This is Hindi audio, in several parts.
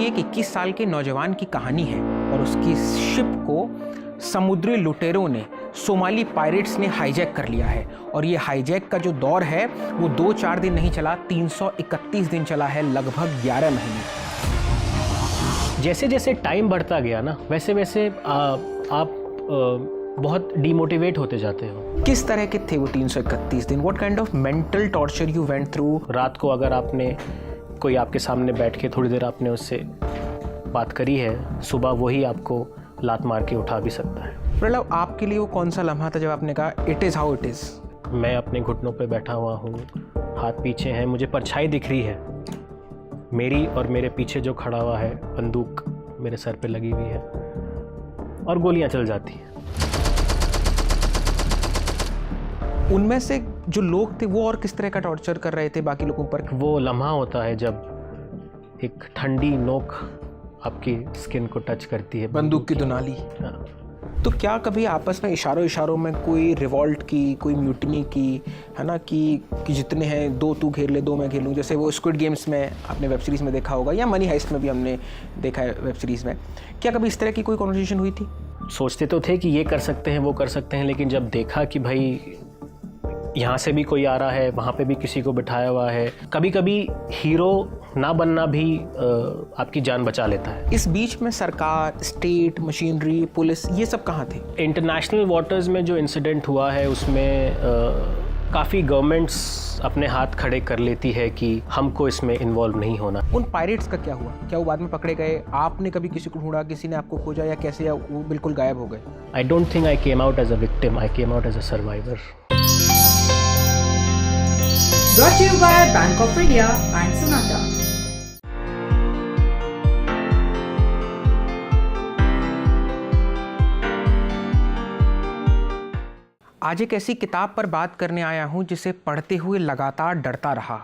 एक 21 साल के नौजवान की कहानी है और उसकी शिप को समुद्री लुटेरों ने, सोमाली पायरेट्स ने हाईजैक कर लिया है। और ये हाईजैक का जो दौर है वो 2-4 दिन नहीं चला, 331 दिन चला है, लगभग 11 महीने। जैसे जैसे टाइम बढ़ता गया ना, वैसे वैसे आप बहुत डीमोटिवेट होते जाते हो। किस तरह के थे वो 331 दिन? What kind of mental torture you went through? रात को अगर आपने कोई आपके सामने बैठ के थोड़ी देर आपने उससे बात करी है, सुबह वही आपको लात मार के उठा भी सकता है। प्रलव, आपके लिए वो कौन सा लम्हा था जब आपने कहा it is how it is? मैं अपने घुटनों पे बैठा हुआ हूँ, हाथ पीछे हैं, मुझे परछाई दिख रही है मेरी, और मेरे पीछे जो खड़ा हुआ है बंदूक मेरे सर पे लगी हुई है, और गोलियां चल जाती हैं। उनमें से जो लोग थे वो और किस तरह का टॉर्चर कर रहे थे बाकी लोगों पर? वो लम्हा होता है जब एक ठंडी नोक आपकी स्किन को टच करती है, बंदूक की दुनाली। हाँ। तो क्या कभी आपस में इशारों में कोई रिवॉल्ट की, कोई म्यूटनी की, है ना, कि जितने हैं 2 तू घेर ले 2 मैं घेर लूँ, जैसे वो स्क्विड गेम्स में आपने वेब सीरीज़ में देखा होगा, या मनी हाइस्ट में भी हमने देखा है वेब सीरीज़ में, क्या कभी इस तरह की कोई कॉन्वर्सेशन हुई थी? सोचते तो थे कि ये कर सकते हैं, वो कर सकते हैं, लेकिन जब देखा कि भाई यहाँ से भी कोई आ रहा है, वहाँ पे भी किसी को बिठाया हुआ है, कभी कभी हीरो ना बनना भी आपकी जान बचा लेता है। इस बीच में सरकार, स्टेट, मशीनरी, पुलिस, ये सब कहाँ थे? इंटरनेशनल वाटर्स में जो इंसिडेंट हुआ है उसमें काफ़ी गवर्नमेंट्स अपने हाथ खड़े कर लेती है कि हमको इसमें इन्वॉल्व नहीं होना। उन पायरेट्स का क्या हुआ? क्या वो बाद में पकड़े गए? आपने कभी किसी को ढूंढा, किसी ने आपको खोजा, या कैसे, या वो बिल्कुल गायब हो गए? I don't think I came out as a victim, I came out as a survivor. Brought to you by Bank of India and Sonata. आज एक ऐसी किताब पर बात करने आया हूँ जिसे पढ़ते हुए लगातार डरता रहा।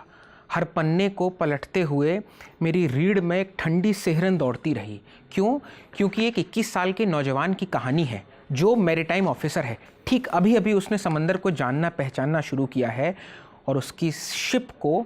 हर पन्ने को पलटते हुए मेरी रीढ़ में एक ठंडी सिहरन दौड़ती रही। क्यों? क्योंकि एक 21 साल के नौजवान की कहानी है जो मैरीटाइम ऑफिसर है। ठीक अभी अभी उसने समंदर को जानना पहचानना शुरू किया है और उसकी शिप को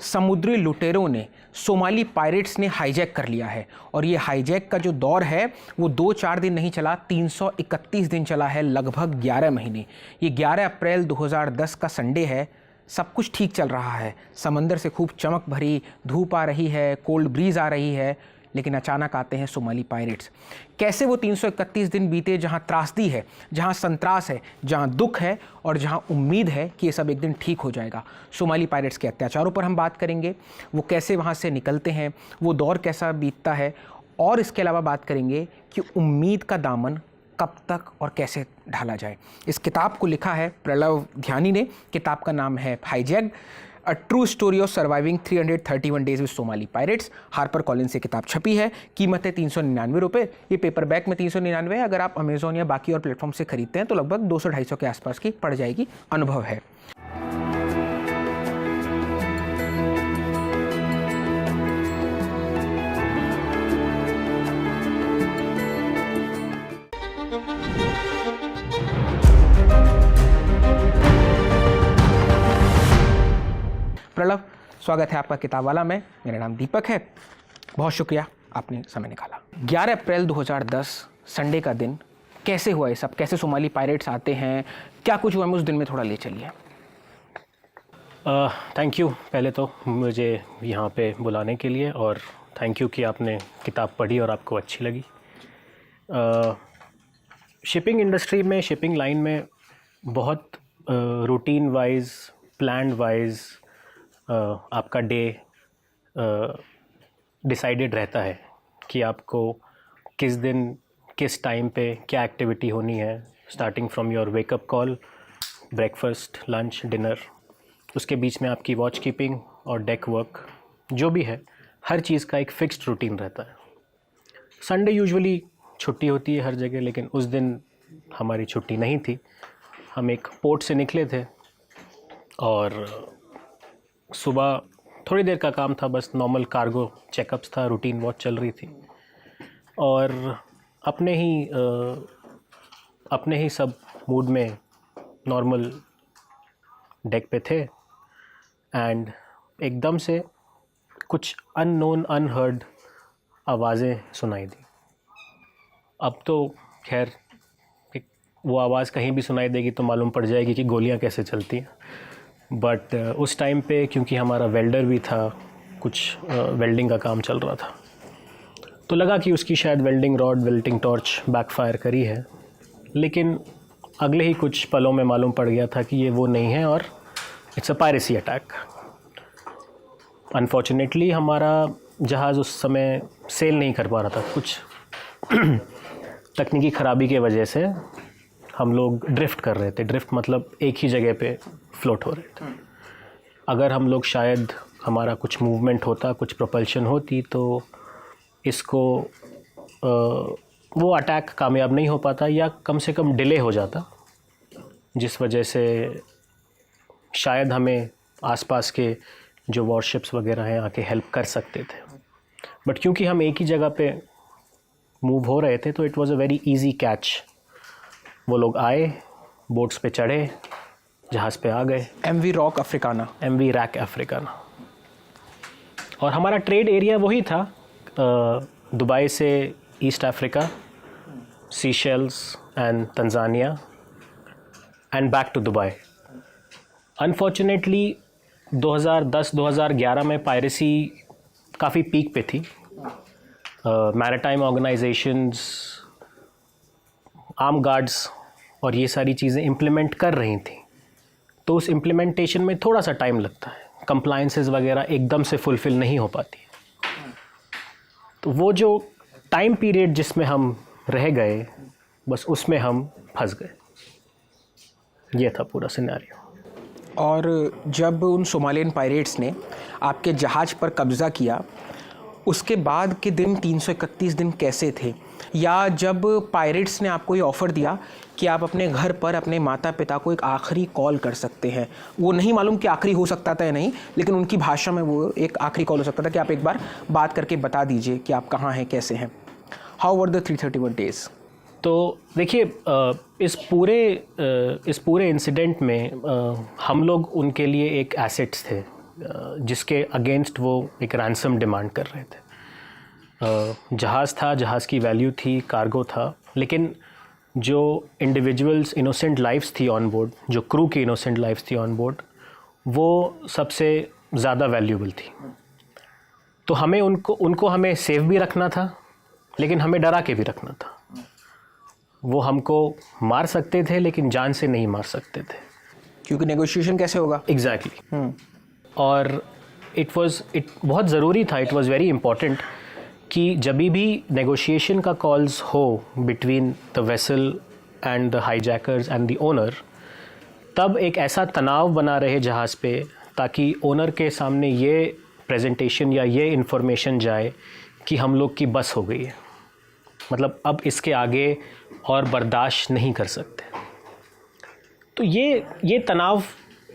समुद्री लुटेरों ने, सोमाली पायरेट्स ने हाईजैक कर लिया है। और ये हाईजैक का जो दौर है वो 2-4 दिन नहीं चला, 331 दिन चला है, लगभग 11 महीने। ये 11 अप्रैल 2010 का संडे है। सब कुछ ठीक चल रहा है, समंदर से खूब चमक भरी धूप आ रही है, कोल्ड ब्रीज आ रही है, लेकिन अचानक आते हैं सोमाली पायरेट्स। कैसे वो 331 दिन बीते जहां त्रासदी है, जहां संत्रास है, जहां दुख है और जहां उम्मीद है कि ये सब एक दिन ठीक हो जाएगा। सोमाली पायरेट्स के अत्याचारों पर हम बात करेंगे, वो कैसे वहां से निकलते हैं, वो दौर कैसा बीतता है, और इसके अलावा बात करेंगे कि उम्मीद का दामन कब तक और कैसे ढाला जाए। इस किताब को लिखा है प्रलव ध्यानी ने। किताब का नाम है hijack, a true story of surviving 331 days with Somali pirates. Harper Collins से किताब छपी है। कीमत है 399 रुपये। ये पेपर बैक में 399 है। अगर आप अमेजोन या बाकी और प्लेटफॉर्म से खरीदते हैं तो लगभग 200-250 के आसपास की पड़ जाएगी। अनुभव है। प्रलव, स्वागत है आपका किताब वाला में। मेरा नाम दीपक है। बहुत शुक्रिया आपने समय निकाला। 11 अप्रैल 2010 संडे का दिन, कैसे हुआ ये सब? कैसे सोमाली पायरेट्स आते हैं? क्या कुछ हुआ? उस दिन में थोड़ा ले चलिए। थैंक यू पहले तो मुझे यहाँ पे बुलाने के लिए, और थैंक यू कि आपने किताब पढ़ी और आपको अच्छी लगी। शिपिंग इंडस्ट्री में, शिपिंग लाइन में बहुत रूटीन वाइज, प्लान्ड वाइज आपका डे डिसाइडेड रहता है कि आपको किस दिन किस टाइम पे क्या एक्टिविटी होनी है। Starting from your wake up call, breakfast, lunch, dinner, उसके बीच में आपकी वॉच कीपिंग और डेक वर्क, जो भी है, हर चीज़ का एक फिक्स्ड रूटीन रहता है। संडे यूजुअली छुट्टी होती है हर जगह, लेकिन उस दिन हमारी छुट्टी नहीं थी। हम एक पोर्ट से निकले थे और सुबह थोड़ी देर का काम था, बस नॉर्मल कार्गो चेकअप्स था, रूटीन वॉच चल रही थी, और अपने ही सब मूड में नॉर्मल डेक पे थे। एंड एकदम से कुछ अननोन, अनहर्ड आवाज़ें सुनाई दी। अब तो खैर वो आवाज़ कहीं भी सुनाई देगी तो मालूम पड़ जाएगी कि गोलियां कैसे चलती हैं। बट उस टाइम पे क्योंकि हमारा वेल्डर भी था, कुछ वेल्डिंग का काम चल रहा था, तो लगा कि उसकी शायद welding rod, welding torch backfire करी है। लेकिन अगले ही कुछ पलों में मालूम पड़ गया था कि ये वो नहीं है और it's a piracy attack. Unfortunately हमारा जहाज़ उस समय सेल नहीं कर पा रहा था, कुछ तकनीकी ख़राबी की वजह से हम लोग ड्रिफ्ट कर रहे थे। ड्रिफ्ट मतलब एक ही जगह पे फ्लोट हो रहे थे। अगर हम लोग शायद हमारा कुछ मूवमेंट होता, कुछ प्रोपल्शन होती, तो इसको वो अटैक कामयाब नहीं हो पाता या कम से कम डिले हो जाता, जिस वजह से शायद हमें आसपास के जो वॉरशिप्स वगैरह हैं आके हेल्प कर सकते थे। बट क्योंकि हम एक ही जगह पे मूव हो रहे थे तो it was a very easy catch. वो लोग आए, बोट्स पे चढ़े, जहाज़ पे आ गए। MV rock Africana. MV rack Africana. और हमारा ट्रेड एरिया वही था, दुबई से East Africa, Seychelles and Tanzania and back to Dubai. Unfortunately 2010-2011 में पायरेसी काफ़ी पीक पे थी। मैरिटाइम ऑर्गेनाइजेशंस, आर्म गार्ड्स और ये सारी चीज़ें इम्प्लीमेंट कर रही थी, तो उस इम्प्लीमेंटेशन में थोड़ा सा टाइम लगता है, कंप्लायंसेस वगैरह एकदम से फुलफ़िल नहीं हो पाती। तो वो जो टाइम पीरियड जिसमें हम रह गए, बस उसमें हम फंस गए। ये था पूरा सिनेरियो। और जब उन सोमालियन पायरेट्स ने आपके जहाज़ पर कब्ज़ा किया, उसके बाद के दिन 331 दिन कैसे थे? या जब पायरेट्स ने आपको ये ऑफ़र दिया कि आप अपने घर पर अपने माता पिता को एक आखिरी कॉल कर सकते हैं, वो नहीं मालूम कि आखिरी हो सकता था या नहीं, लेकिन उनकी भाषा में वो एक आखिरी कॉल हो सकता था कि आप एक बार बात करके बता दीजिए कि आप कहाँ हैं, कैसे हैं। How were the 331 days? तो देखिए, इस पूरे इंसिडेंट में हम लोग उनके लिए एक एसेट्स थे, जिसके अगेंस्ट वो एक रैंसम डिमांड कर रहे थे। जहाज़ था, जहाज़ की वैल्यू थी, कार्गो था, लेकिन जो इंडिविजुअल्स इनोसेंट लाइफ्स थी ऑन बोर्ड, जो क्रू की इनोसेंट लाइफ्स थी ऑन बोर्ड, वो सबसे ज़्यादा वैल्यूबल थी। तो हमें उनको हमें सेफ भी रखना था, लेकिन हमें डरा के भी रखना था। वो हमको मार सकते थे लेकिन जान से नहीं मार सकते थे, क्योंकि नेगोशिएशन कैसे होगा? एग्जैक्टली। और इट बहुत ज़रूरी था, इट वाज वेरी इम्पॉर्टेंट कि जब भी नेगोशिएशन का कॉल्स हो between the vessel and the hijackers and the owner, तब एक ऐसा तनाव बना रहे जहाज़ पे, ताकि ओनर के सामने ये प्रेजेंटेशन या ये इन्फॉर्मेशन जाए कि हम लोग की बस हो गई है, मतलब अब इसके आगे और बर्दाश्त नहीं कर सकते। तो ये तनाव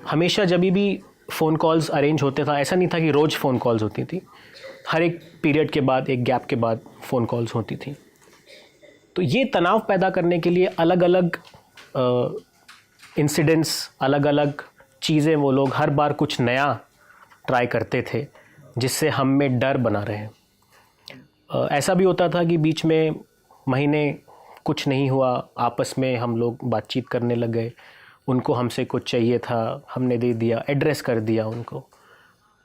हमेशा जब भी फ़ोन कॉल्स अरेंज होते था, ऐसा नहीं था कि रोज़ फ़ोन कॉल्स होती थी, हर एक पीरियड के बाद, एक गैप के बाद फ़ोन कॉल्स होती थी। तो ये तनाव पैदा करने के लिए अलग अलग इंसिडेंट्स, अलग अलग चीज़ें वो लोग हर बार कुछ नया ट्राई करते थे, जिससे हम में डर बना रहे। ऐसा भी होता था कि बीच में महीने कुछ नहीं हुआ, आपस में हम लोग बातचीत करने लग गए, उनको हमसे कुछ चाहिए था, हमने दे दिया, एड्रेस कर दिया उनको,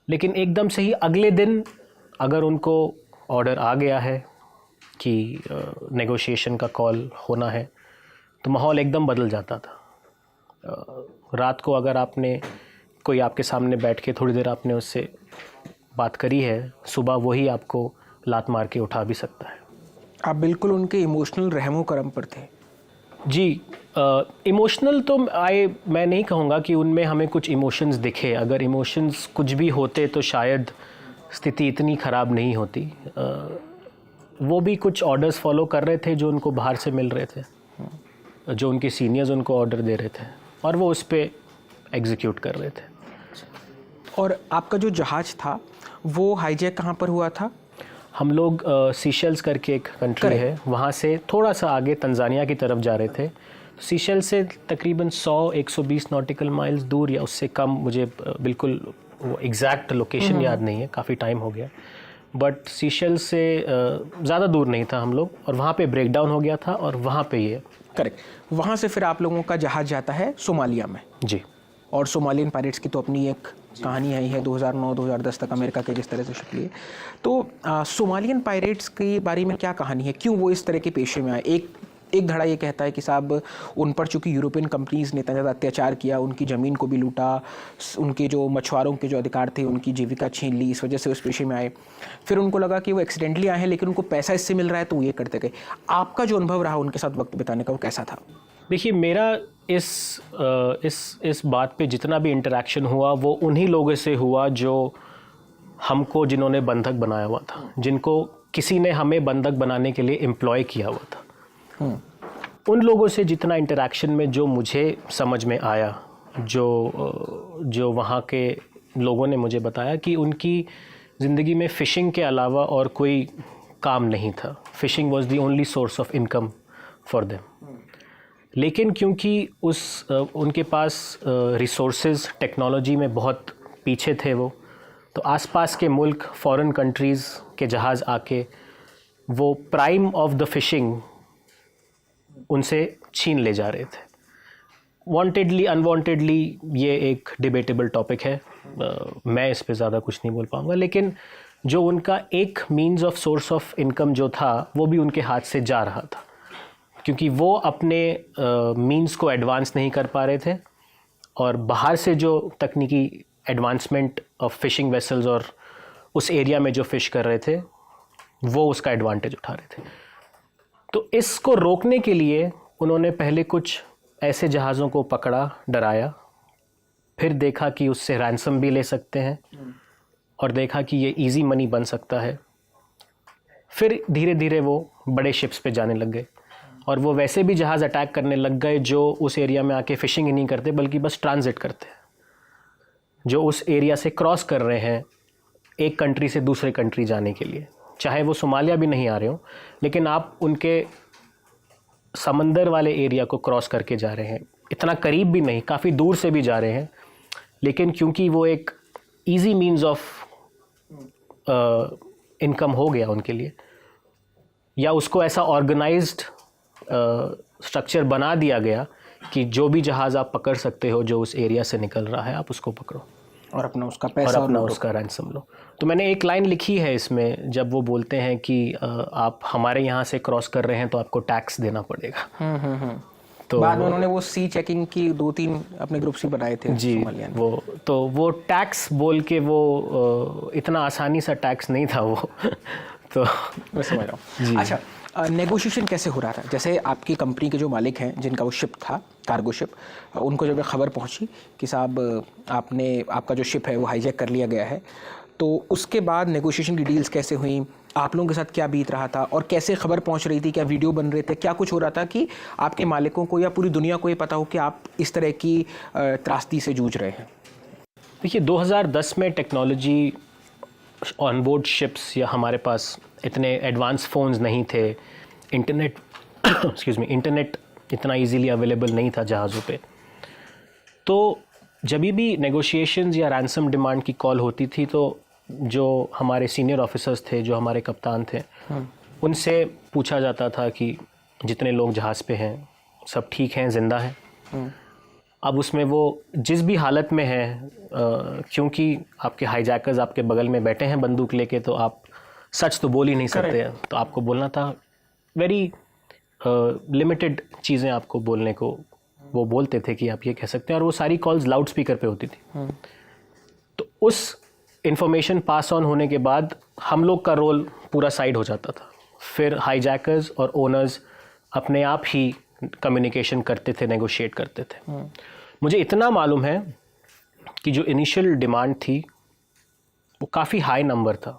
लेकिन एकदम से ही अगले दिन अगर उनको ऑर्डर आ गया है कि नेगोशिएशन का कॉल होना है, तो माहौल एकदम बदल जाता था। रात को अगर आपने कोई आपके सामने बैठ के थोड़ी देर आपने उससे बात करी है, सुबह वही आपको लात मार के उठा भी सकता है। आप बिल्कुल उनके इमोशनल रहमो करम पर थे। जी, इमोशनल तो मैं नहीं कहूँगा कि उनमें हमें कुछ इमोशंस दिखे। अगर इमोशंस कुछ भी होते तो शायद स्थिति इतनी ख़राब नहीं होती। वो भी कुछ ऑर्डर्स फॉलो कर रहे थे जो उनको बाहर से मिल रहे थे, जो उनके सीनियर्स उनको ऑर्डर दे रहे थे, और वो उस पर एग्जीक्यूट कर रहे थे। और आपका जो जहाज़ था वो हाईजैक कहाँ पर हुआ था? हम लोग सीशेल्स करके एक कंट्री है, वहाँ से थोड़ा सा आगे तंजानिया की तरफ जा रहे थे। सीशेल्स से तकरीबन 100-120 नॉटिकल माइल्स दूर या उससे कम, मुझे बिल्कुल वो एग्जैक्ट लोकेशन याद नहीं है, काफ़ी टाइम हो गया। बट सीशेल्स से ज़्यादा दूर नहीं था हम लोग, और वहाँ पे ब्रेक डाउन हो गया था और वहाँ पे ये। करेक्ट। वहाँ से फिर आप लोगों का जहाज़ जाता है सोमालिया में। जी। और सोमालियन पायरेट्स की तो अपनी एक कहानी आई है, 2009-2010 तक अमेरिका के जिस तरह से शिप लिए। तो सोमालियन पायरेट्स के बारे में क्या कहानी है, क्यों वो इस तरह के पेशे में आए? एक धड़ा ये कहता है कि साहब उन पर चूंकि यूरोपियन कंपनीज ने इतना ज़्यादा अत्याचार किया, उनकी ज़मीन को भी लूटा, उनके जो मछुआरों के जो अधिकार थे उनकी जीविका छीन ली, इस वजह से उस पेशे में आए। फिर उनको लगा कि वो एक्सीडेंटली आए हैं लेकिन उनको पैसा इससे मिल रहा है तो वो ये करते गए। आपका जो अनुभव रहा उनके साथ वक्त बिताने का वो कैसा था? देखिए, मेरा इस बात पे जितना भी इंटरेक्शन हुआ वो उन्हीं लोगों से हुआ जो हमको, जिन्होंने बंधक बनाया हुआ था, जिनको किसी ने हमें बंधक बनाने के लिए एम्प्लॉय किया हुआ था। उन लोगों से जितना इंटरेक्शन में जो मुझे समझ में आया, जो वहाँ के लोगों ने मुझे बताया कि उनकी ज़िंदगी में फ़िशिंग के अलावा और कोई काम नहीं था। Phishing was the only source of income for them. लेकिन क्योंकि उनके पास रिसोर्सेज टेक्नोलॉजी में बहुत पीछे थे वो, तो आसपास के मुल्क, फॉरेन कंट्रीज़ के जहाज़ आके वो प्राइम ऑफ द फ़िशिंग उनसे छीन ले जा रहे थे। वांटेडली अनवांटेडली ये एक डिबेटेबल टॉपिक है, मैं इस पे ज़्यादा कुछ नहीं बोल पाऊँगा, लेकिन जो उनका एक means of source of income जो था वो भी उनके हाथ से जा रहा था, क्योंकि वो अपने मीन्स को एडवांस नहीं कर पा रहे थे, और बाहर से जो तकनीकी एडवांसमेंट ऑफ फिशिंग वेसल्स और उस एरिया में जो फ़िश कर रहे थे वो उसका एडवांटेज उठा रहे थे। तो इसको रोकने के लिए उन्होंने पहले कुछ ऐसे जहाज़ों को पकड़ा, डराया, फिर देखा कि उससे रैंसम भी ले सकते हैं, और देखा कि ये इजी मनी बन सकता है। फिर धीरे धीरे वो बड़े शिप्स पे जाने लग गए, और वो वैसे भी जहाज़ अटैक करने लग गए जो उस एरिया में आके फ़िशिंग ही नहीं करते बल्कि बस ट्रांजिट करते हैं, जो उस एरिया से क्रॉस कर रहे हैं एक कंट्री से दूसरे कंट्री जाने के लिए। चाहे वो सोमालिया भी नहीं आ रहे हो, लेकिन आप उनके समंदर वाले एरिया को क्रॉस करके जा रहे हैं, इतना करीब भी नहीं, काफ़ी दूर से भी जा रहे हैं, लेकिन क्योंकि वो एक इजी मीन्स ऑफ इनकम हो गया उनके लिए, या उसको ऐसा ऑर्गेनाइज्ड स्ट्रक्चर बना दिया गया कि जो भी जहाज़ आप पकड़ सकते हो जो उस एरिया से निकल रहा है, आप उसको पकड़ो और अपना उसका पैसा और अपना उसका रैंसम लो। तो मैंने एक लाइन लिखी है इसमें, जब वो बोलते हैं कि आप हमारे यहाँ से क्रॉस कर रहे हैं तो आपको टैक्स देना पड़ेगा। तो बाद में उन्होंने वो सी चेकिंग की 2-3 अपने ग्रुप्स भी बनाए थे जी, वो टैक्स बोल के वो इतना आसानी सा टैक्स नहीं था वो तो मैं समझ रहा हूँ। अच्छा, नेगोशिएशन कैसे हो रहा था? जैसे आपकी कंपनी के जो मालिक हैं जिनका वो शिप था, कार्गो शिप, उनको जब खबर पहुंची कि साहब आपका जो शिप है वो हाईजैक कर लिया गया है, तो उसके बाद नेगोशिएशन की डील्स कैसे हुई? आप लोगों के साथ क्या बीत रहा था और कैसे खबर पहुंच रही थी? क्या वीडियो बन रहे थे? क्या कुछ हो रहा था कि आपके मालिकों को या पूरी दुनिया को ये पता हो कि आप इस तरह की त्रासदी से जूझ रहे हैं? देखिए, 2010 में टेक्नोलॉजी ऑनबोर्ड शिप्स या हमारे पास इतने एडवांस फ़ोन्स नहीं थे, इंटरनेट इतना इजीली अवेलेबल नहीं था जहाज़ों पे। तो जब भी नेगोशिएशंस या रैंसम डिमांड की कॉल होती थी तो जो हमारे सीनियर ऑफिसर्स थे, जो हमारे कप्तान थे, उनसे पूछा जाता था कि जितने लोग जहाज़ पे हैं सब ठीक हैं, ज़िंदा हैं। अब उसमें वो जिस भी हालत में हैं, क्योंकि आपके हाईजैकर्स आपके बगल में बैठे हैं बंदूक लेके, तो आप सच तो बोल ही नहीं सकते हैं, तो आपको बोलना था वेरी लिमिटेड चीज़ें आपको बोलने को वो बोलते थे कि आप ये कह सकते हैं, और वो सारी कॉल्स लाउड स्पीकर पे होती थी। तो उस इंफॉर्मेशन पास ऑन होने के बाद हम लोग का रोल पूरा साइड हो जाता था। फिर हाईजैकर्स और ओनर्स अपने आप ही कम्युनिकेशन करते थे, नेगोशिएट करते थे। मुझे इतना मालूम है कि जो इनिशियल डिमांड थी वो काफ़ी हाई नंबर था।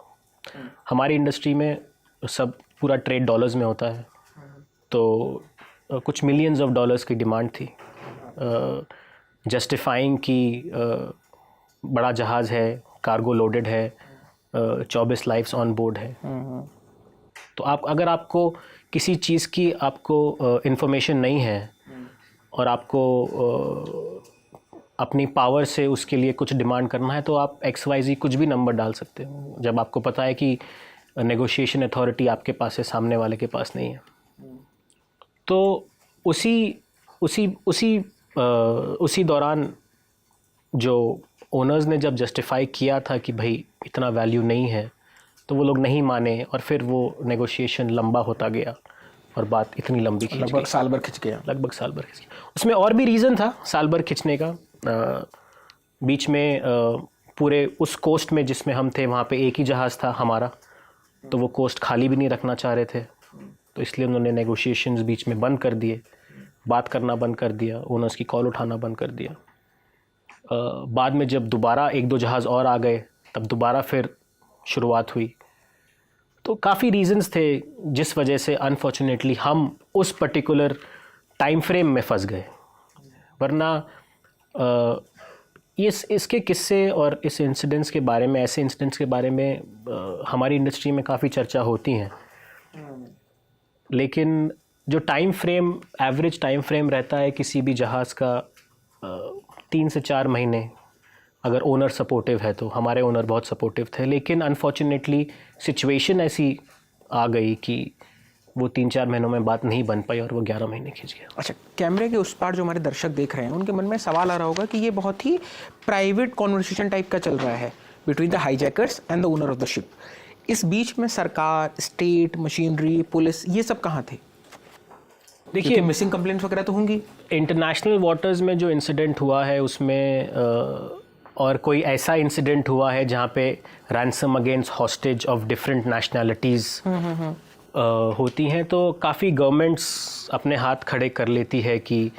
हमारी इंडस्ट्री में सब पूरा ट्रेड डॉलर्स में होता है, तो कुछ मिलियंस ऑफ डॉलर्स की डिमांड थी, जस्टिफाइंग कि बड़ा जहाज़ है, कार्गो लोडेड है, 24 लाइफ्स ऑन बोर्ड है। तो अगर आपको किसी चीज़ की आपको इंफॉर्मेशन नहीं है और आपको अपनी पावर से उसके लिए कुछ डिमांड करना है तो आप XYZ कुछ भी नंबर डाल सकते हो, जब आपको पता है कि नेगोशिएशन अथॉरिटी आपके पास है, सामने वाले के पास नहीं है। तो उसी दौरान जो ओनर्स ने जब जस्टिफाई किया था कि भाई इतना वैल्यू नहीं है, तो वो लोग नहीं माने और फिर वो नेगोशिएशन लंबा होता गया और बात इतनी लंबी खिंच गई, लगभग साल भर खिंच गया। लगभग साल भर खिंच गया। उसमें और भी रीज़न था साल भर खिंचने का। बीच में पूरे उस कोस्ट में जिसमें हम थे वहाँ पे एक ही जहाज़ था हमारा, तो वो कोस्ट खाली भी नहीं रखना चाह रहे थे, तो इसलिए उन्होंने नेगोशिएशंस बीच में बंद कर दिए, बात करना बंद कर दिया, ओनर्स की कॉल उठाना बंद कर दिया। बाद में जब दोबारा एक दो जहाज़ और आ गए तब दोबारा फिर शुरुआत हुई। तो काफ़ी रीज़न्स थे जिस वजह से अनफॉर्चुनेटली हम उस पर्टिकुलर टाइम फ्रेम में फंस गए, वरना इसके किस्से और इस इंसिडेंट्स के बारे में, ऐसे इंसिडेंट्स के बारे में हमारी इंडस्ट्री में काफ़ी चर्चा होती हैं, लेकिन जो time frame, average time frame रहता है किसी भी जहाज़ का 3 से 4 महीने, अगर ओनर सपोर्टिव है तो। हमारे ओनर बहुत सपोर्टिव थे, लेकिन अनफॉर्चुनेटली सिचुएशन ऐसी आ गई कि वो 3-4 महीनों में बात नहीं बन पाई और वो 11 महीने खिंच गया। अच्छा, कैमरे के उस पार जो हमारे दर्शक देख रहे हैं उनके मन में सवाल आ रहा होगा कि ये बहुत ही प्राइवेट कॉन्वर्सेशन टाइप का चल रहा है between the hijackers and the owner of the ship. इस बीच में सरकार, स्टेट, मशीनरी, पुलिस, ये सब कहाँ थे? देखिए, मिसिंग कंप्लेंट्स वगैरह तो होंगी। इंटरनेशनल वाटर्स में जो इंसिडेंट हुआ है उसमें और कोई ऐसा इंसिडेंट हुआ है जहाँ पे ransom against hostage of different nationalities होती हैं, तो काफ़ी गवर्नमेंट्स अपने हाथ खड़े कर लेती है कि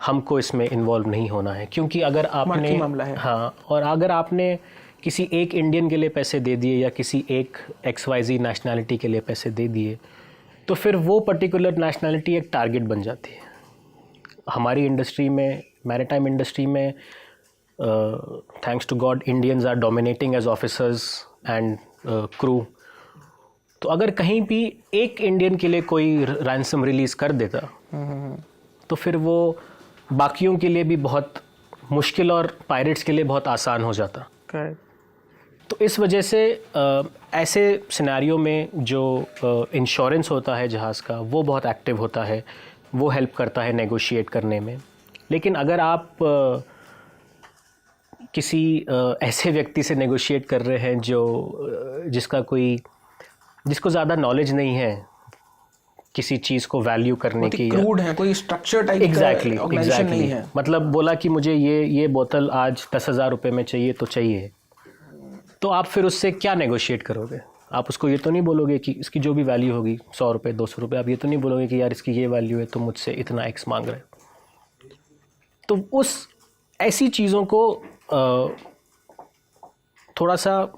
हमको इसमें इन्वॉल्व नहीं होना है, क्योंकि अगर आपने मामला है। हाँ, और अगर आपने किसी एक इंडियन के लिए पैसे दे दिए या किसी एक XYZ नेशनैलिटी के लिए पैसे दे दिए, तो फिर वो पर्टिकुलर नेशनैलिटी एक टारगेट बन जाती है। हमारी इंडस्ट्री में, मैरीटाइम इंडस्ट्री में, thanks to God, Indians are dominating as officers and crew. तो अगर कहीं भी एक इंडियन के लिए कोई रैंसम रिलीज़ कर देता तो फिर वो बाकियों के लिए भी बहुत मुश्किल और पायरेट्स के लिए बहुत आसान हो जाता। तो इस वजह से ऐसे सिनेरियो में जो इंश्योरेंस होता है जहाज़ का, वो बहुत एक्टिव होता है, वो हेल्प करता है नेगोशिएट करने में। लेकिन अगर आप किसी ऐसे व्यक्ति से नेगोशिएट कर रहे हैं जिसको ज़्यादा नॉलेज नहीं है किसी चीज़ को वैल्यू करने की, क्रूड है, कोई स्ट्रक्चर टाइप एग्जैक्टली नहीं है, मतलब बोला कि मुझे ये बोतल आज 10,000 रुपये में चाहिए तो चाहिए, तो आप फिर उससे क्या नेगोशिएट करोगे? आप उसको ये तो नहीं बोलोगे कि इसकी जो भी वैल्यू होगी 100 रुपये 200 रुपये, आप ये तो नहीं बोलोगे कि यार इसकी ये वैल्यू है तो मुझसे इतना X मांग रहे हो। तो उस ऐसी चीज़ों को थोड़ा सा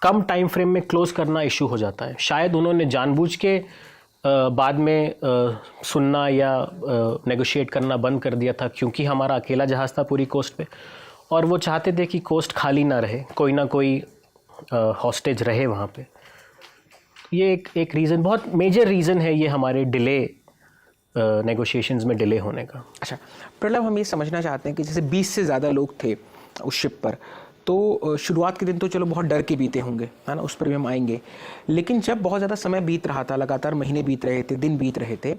कम टाइम फ्रेम में क्लोज करना इशू हो जाता है। शायद उन्होंने जानबूझ के बाद में सुनना या नेगोशिएट करना बंद कर दिया था, क्योंकि हमारा अकेला जहाज़ था पूरी कोस्ट पे और वो चाहते थे कि कोस्ट खाली ना रहे, कोई ना कोई हॉस्टेज रहे वहाँ पे। ये एक रीज़न, बहुत मेजर रीज़न है ये हमारे डिले, नेगोशिएशंस में डिले होने का। अच्छा प्रलभ, हम ये समझना चाहते हैं कि जैसे 20 से ज़्यादा लोग थे उस शिप पर, तो शुरुआत के दिन तो चलो बहुत डर के बीते होंगे, है ना, उस पर भी हम आएंगे। लेकिन जब बहुत ज़्यादा समय बीत रहा था, लगातार महीने बीत रहे थे, दिन बीत रहे थे,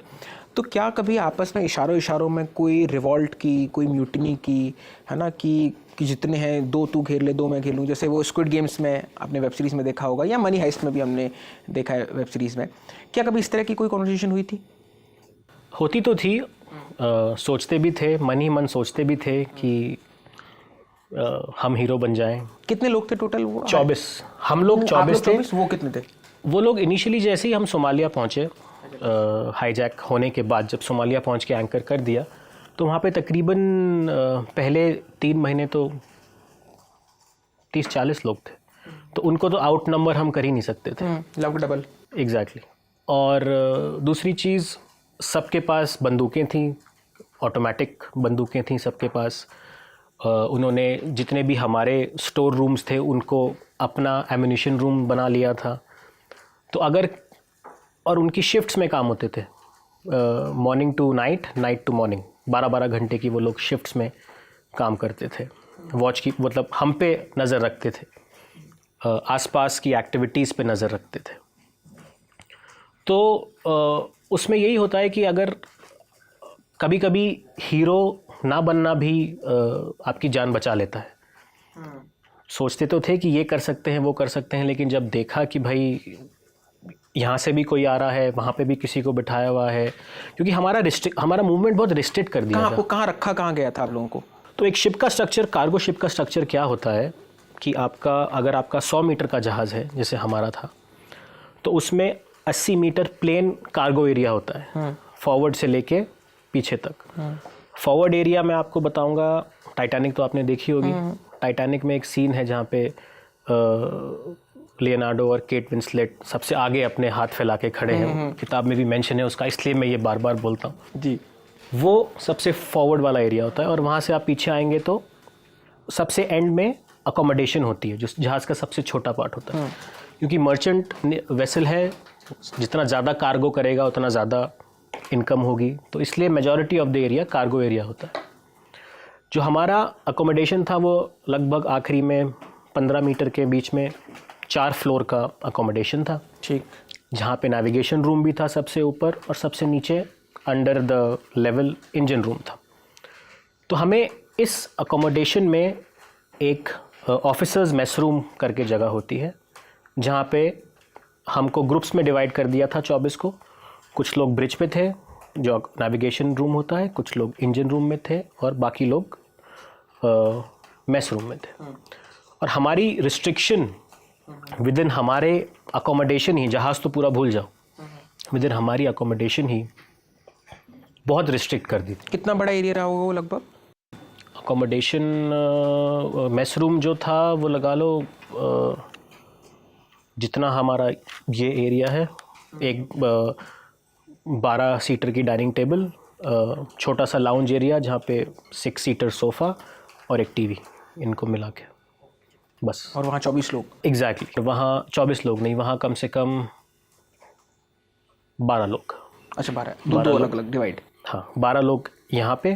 तो क्या कभी आपस में इशारों में कोई रिवॉल्ट की, कोई म्यूटनी की, है ना, कि जितने हैं 2 तू घेर ले 2 मैं घेर लूँ, जैसे वो स्क्विड गेम्स में आपने वेब सीरीज़ में देखा होगा, या मनी हाइस्ट में भी हमने देखा है वेब सीरीज़ में, क्या कभी इस तरह की कोई कॉन्वर्सेशन हुई थी? होती तो थी, सोचते भी थे, मन ही मन सोचते भी थे कि हम हीरो बन जाएं। कितने लोग थे टोटल? वो 24, हम लोग 24 थे। वो कितने थे? वो लोग इनिशियली जैसे ही हम सोमालिया पहुँचे, हाईजैक होने के बाद जब सोमालिया पहुँच के एंकर कर दिया, तो वहाँ पे तकरीबन पहले 3 महीने तो 30-40 लोग थे, तो उनको तो आउट नंबर हम कर ही नहीं सकते थे, लगभग डबल। एग्जैक्टली। और दूसरी चीज़, सबके पास बंदूकें थीं, ऑटोमेटिक बंदूकें थीं सबके पास। उन्होंने जितने भी हमारे स्टोर रूम्स थे उनको अपना एम्यूनिशन रूम बना लिया था। तो अगर, और उनकी शिफ्ट्स में काम होते थे, morning to night, night to morning, 12-12 घंटे की वो लोग शिफ्ट्स में काम करते थे, वॉच की मतलब हम पे नज़र रखते थे, आसपास की एक्टिविटीज़ पे नज़र रखते थे। तो उसमें यही होता है कि अगर कभी कभी हीरो ना बनना भी आपकी जान बचा लेता है। सोचते तो थे कि ये कर सकते हैं, वो कर सकते हैं, लेकिन जब देखा कि भाई यहाँ से भी कोई आ रहा है, वहाँ पे भी किसी को बिठाया हुआ है, क्योंकि हमारा मूवमेंट बहुत रिस्ट्रिक्ट कर दिया था। आपको कहाँ रखा, कहाँ गया था आप लोगों को? तो एक शिप का स्ट्रक्चर, कार्गो शिप का स्ट्रक्चर क्या होता है कि अगर आपका 100 मीटर का जहाज़ है जैसे हमारा था, तो उसमें 80 मीटर प्लेन कार्गो एरिया होता है, फॉरवर्ड से लेके पीछे तक। फॉरवर्ड एरिया में आपको बताऊंगा, टाइटैनिक तो आपने देखी होगी। टाइटैनिक में एक सीन है जहाँ पे लियोनार्डो और केट विंसलेट सबसे आगे अपने हाथ फैला के खड़े हैं। किताब में भी मेंशन है उसका, इसलिए मैं ये बार बार बोलता हूँ जी। वो सबसे फॉरवर्ड वाला एरिया होता है, और वहाँ से आप पीछे आएंगे तो सबसे एंड में अकोमोडेशन होती है, जो जहाज़ का सबसे छोटा पार्ट होता है। क्योंकि मर्चेंट वेसल है, जितना ज़्यादा कार्गो करेगा उतना ज़्यादा इनकम होगी, तो इसलिए majority of the area cargo area होता है। जो हमारा अकोमोडेशन था वो लगभग आखिरी में 15 मीटर के बीच में 4 फ्लोर का अकोमोडेशन था। ठीक। जहाँ पे नेविगेशन रूम भी था सबसे ऊपर, और सबसे नीचे under the level engine room था। तो हमें इस अकोमोडेशन में एक ऑफिसर्स मेस रूम करके जगह होती है, जहाँ पे हमको ग्रुप्स में डिवाइड कर दिया था 24 को। कुछ लोग ब्रिज पे थे जो नेविगेशन रूम होता है, कुछ लोग इंजन रूम में थे, और बाकी लोग मेस रूम में थे। और हमारी रिस्ट्रिक्शन विद इन हमारे अकोमोडेशन ही, जहाज़ तो पूरा भूल जाओ, विद इन हमारी अकोमोडेशन ही बहुत रिस्ट्रिक्ट कर दी थी। कितना बड़ा एरिया रहा होगा वो लगभग? अकोमोडेशन मेस रूम जो था वो लगा लो जितना हमारा ये एरिया है, एक 12 सीटर की डाइनिंग टेबल, छोटा सा लाउंज एरिया जहाँ पे 6 सीटर सोफ़ा और एक टीवी, इनको मिला के बस। और वहाँ 24 लोग? एग्जैक्टली। वहाँ 24 लोग नहीं, वहाँ कम से कम 12 लोग। अच्छा, 12 दो अलग अलग डिवाइड। हाँ, 12 लोग यहाँ पे,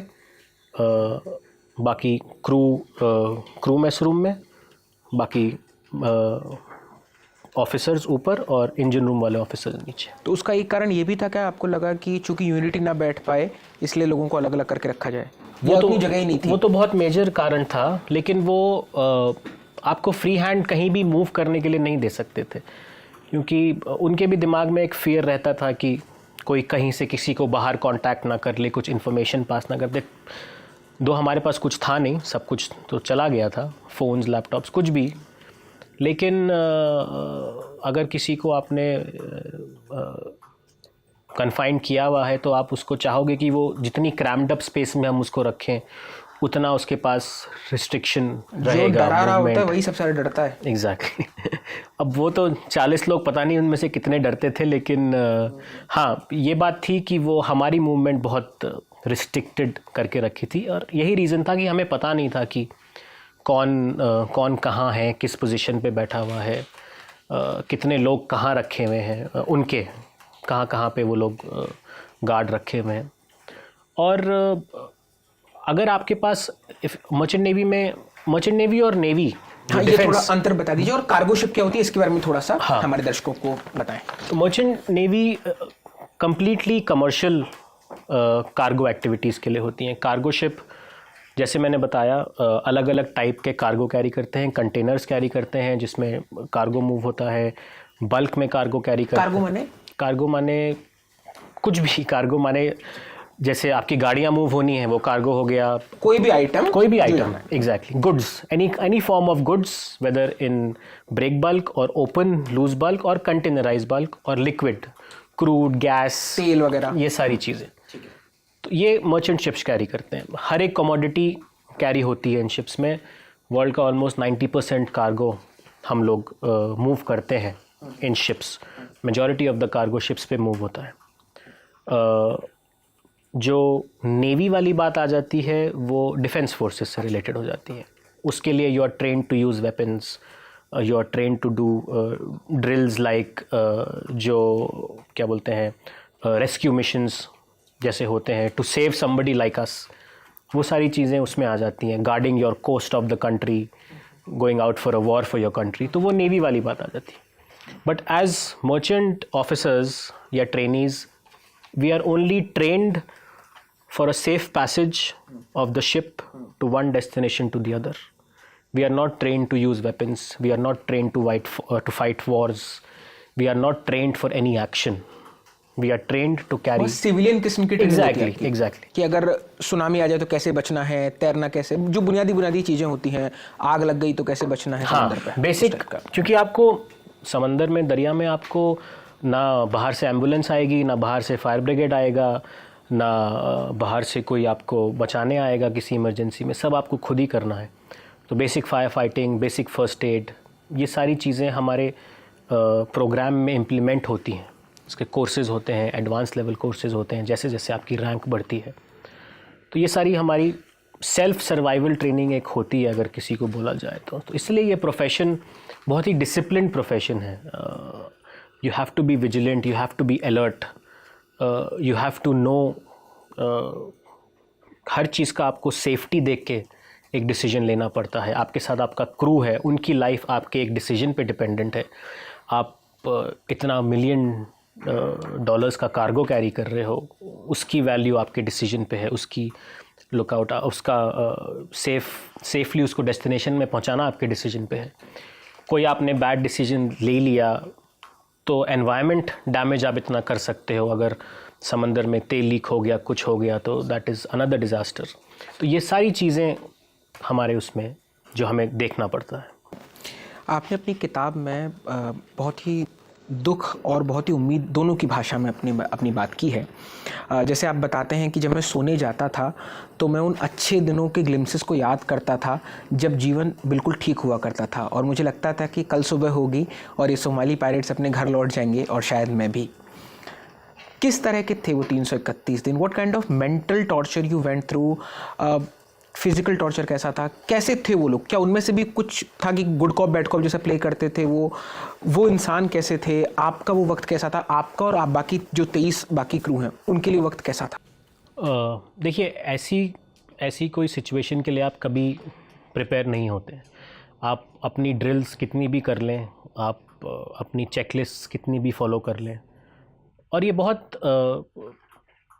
बाकी क्रू मेस रूम में, बाकी ऑफिसर्स ऊपर और इंजन रूम वाले ऑफिसर्स नीचे। तो उसका एक कारण ये भी था क्या, आपको लगा कि चूंकि यूनिटी ना बैठ पाए इसलिए लोगों को अलग अलग करके रखा जाए? वो तो जगह ही नहीं थी। वो तो बहुत मेजर कारण था, लेकिन वो आपको फ्री हैंड कहीं भी मूव करने के लिए नहीं दे सकते थे, क्योंकि उनके भी दिमाग में एक फियर रहता था कि कोई कहीं से किसी को बाहर कांटेक्ट ना कर ले, कुछ इन्फॉर्मेशन पास ना कर दे। दो हमारे पास कुछ था नहीं, सब कुछ तो चला गया था, फ़ोन्स, लैपटॉप्स, कुछ भी। लेकिन अगर किसी को आपने कन्फाइंड किया हुआ है तो आप उसको चाहोगे कि वो जितनी क्रैम्ड अप स्पेस में हम उसको रखें, उतना उसके पास रिस्ट्रिक्शन रहेगा। जो डरा रहा होता है वही सबसे ज़्यादा डरता है। एग्जैक्टली। अब वो तो 40 लोग पता नहीं उनमें से कितने डरते थे, लेकिन हाँ, ये बात थी कि वो हमारी मूवमेंट बहुत रिस्ट्रिक्टेड करके रखी थी, और यही रीज़न था कि हमें पता नहीं था कि कौन कहाँ है, किस पोजीशन पे बैठा हुआ है, कितने लोग कहाँ रखे हुए हैं, उनके कहाँ पे वो लोग गार्ड रखे हुए हैं। और अगर आपके पास मर्चेंट नेवी और नेवी, हाँ, ये थोड़ा अंतर बता दीजिए, और कार्गो शिप क्या होती है इसके बारे में थोड़ा सा हाँ, हमारे दर्शकों को बताएं। तो merchant navy completely commercial cargo activities के लिए होती हैं। कार्गो शिप जैसे मैंने बताया अलग अलग टाइप के कार्गो कैरी करते हैं, कंटेनर्स कैरी करते हैं जिसमें कार्गो मूव होता है, बल्क में कार्गो कैरी करते हैं। कार्गो माने कुछ भी, कार्गो माने जैसे आपकी गाड़ियाँ मूव होनी है वो कार्गो हो गया, कोई भी item exactly, goods, any form of goods, whether in break bulk और ओपन लूज बल्क और कंटेनराइज बल्क और लिक्विड, क्रूड, गैस, तेल वगैरह, ये सारी चीज़ें। तो ये मर्चेंट शिप्स कैरी करते हैं। हर एक कमोडिटी कैरी होती है इन शिप्स में। वर्ल्ड का ऑलमोस्ट 90% कार्गो हम लोग मूव करते हैं in ships. Majority of the cargo ships पे मूव होता है। जो नेवी वाली बात आ जाती है वो डिफेंस फोर्सेस से रिलेटेड हो जाती है। उसके लिए you are train to use weapons, you are train to do drills like जो क्या बोलते हैं रेस्क्यू मिशंस जैसे होते हैं, to save somebody like us, वो सारी चीज़ें उसमें आ जाती हैं, guarding your coast of the country, going out for a war for your country, तो वो नेवी वाली बात आ जाती है। बट एज मर्चेंट ऑफिसर्स या trainees, we are only trend for a safe passage of the ship to one destination to the other. We are not trained to use weapons. We are not trained to fight wars. We are not trained for any action. We are trained to carry. Civilian किस्म की ट्रेनिंग होती है आपकी। Exactly. कि अगर सुनामी आ जाए तो कैसे बचना है, तैरना कैसे, जो बुनियादी चीजें होती हैं, आग लग गई तो कैसे बचना है समंदर पे। बेसिक, क्योंकि आपको समंदर में, दरिया में आपको ना बाहर से एम्बुलेंस आएगी, ना बाहर से फायर ब्रिगेड आएगा, ना बाहर से कोई आपको बचाने आएगा किसी इमरजेंसी में, सब आपको खुद ही करना है। तो basic fire fighting, basic first aid, ये सारी चीज़ें हमारे प्रोग्राम में इम्प्लीमेंट होती हैं। इसके कोर्सेज़ होते हैं, एडवांस लेवल कोर्सेज़ होते हैं, जैसे जैसे आपकी रैंक बढ़ती है। तो ये सारी हमारी सेल्फ सर्वाइवल ट्रेनिंग एक होती है अगर किसी को बोला जाए तो इसलिए ये प्रोफेशन बहुत ही डिसिप्लिन प्रोफेशन है। You have to be vigilant, you have to be alert, you have to know, हर चीज़ का आपको सेफ्टी देख के एक डिसीजन लेना पड़ता है। आपके साथ आपका क्रू है, उनकी लाइफ आपके एक डिसीजन पे डिपेंडेंट है। आप इतना $1 मिलियन का कार्गो कैरी कर रहे हो, उसकी वैल्यू आपके डिसीजन पे है, उसकी लुकआउट, उसका सेफली उसको डेस्टिनेशन में पहुंचाना आपके डिसीजन पे है। कोई आपने बैड डिसीजन ले लिया तो एनवायरनमेंट डैमेज आप इतना कर सकते हो, अगर समंदर में तेल लीक हो गया, कुछ हो गया, तो दैट इज़ अनदर डिज़ास्टर। तो ये सारी चीज़ें हमारे उसमें जो हमें देखना पड़ता है। आपने अपनी किताब में बहुत ही दुख और बहुत ही उम्मीद दोनों की भाषा में अपनी बात की है। जैसे आप बताते हैं कि जब मैं सोने जाता था तो मैं उन अच्छे दिनों के ग्लिम्सेस को याद करता था जब जीवन बिल्कुल ठीक हुआ करता था, और मुझे लगता था कि कल सुबह होगी और ये सोमाली पायरेट्स अपने घर लौट जाएंगे, और शायद मैं भी। किस तरह के थे वो 331 दिन? What kind of mental torture you went through? Physical torture कैसा था? कैसे थे वो लोग? क्या उनमें से भी कुछ था कि गुड कॉप बैड कॉप जैसा प्ले करते थे? वो इंसान कैसे थे? आपका वो वक्त कैसा था? आपका और आप बाकी जो 23 बाकी क्रू हैं उनके लिए वक्त कैसा था? देखिए, ऐसी कोई सिचुएशन के लिए आप कभी प्रिपेयर नहीं होते। आप अपनी ड्रिल्स कितनी भी कर लें, आप अपनी चेकलिस्ट कितनी भी फॉलो कर लें, और ये बहुत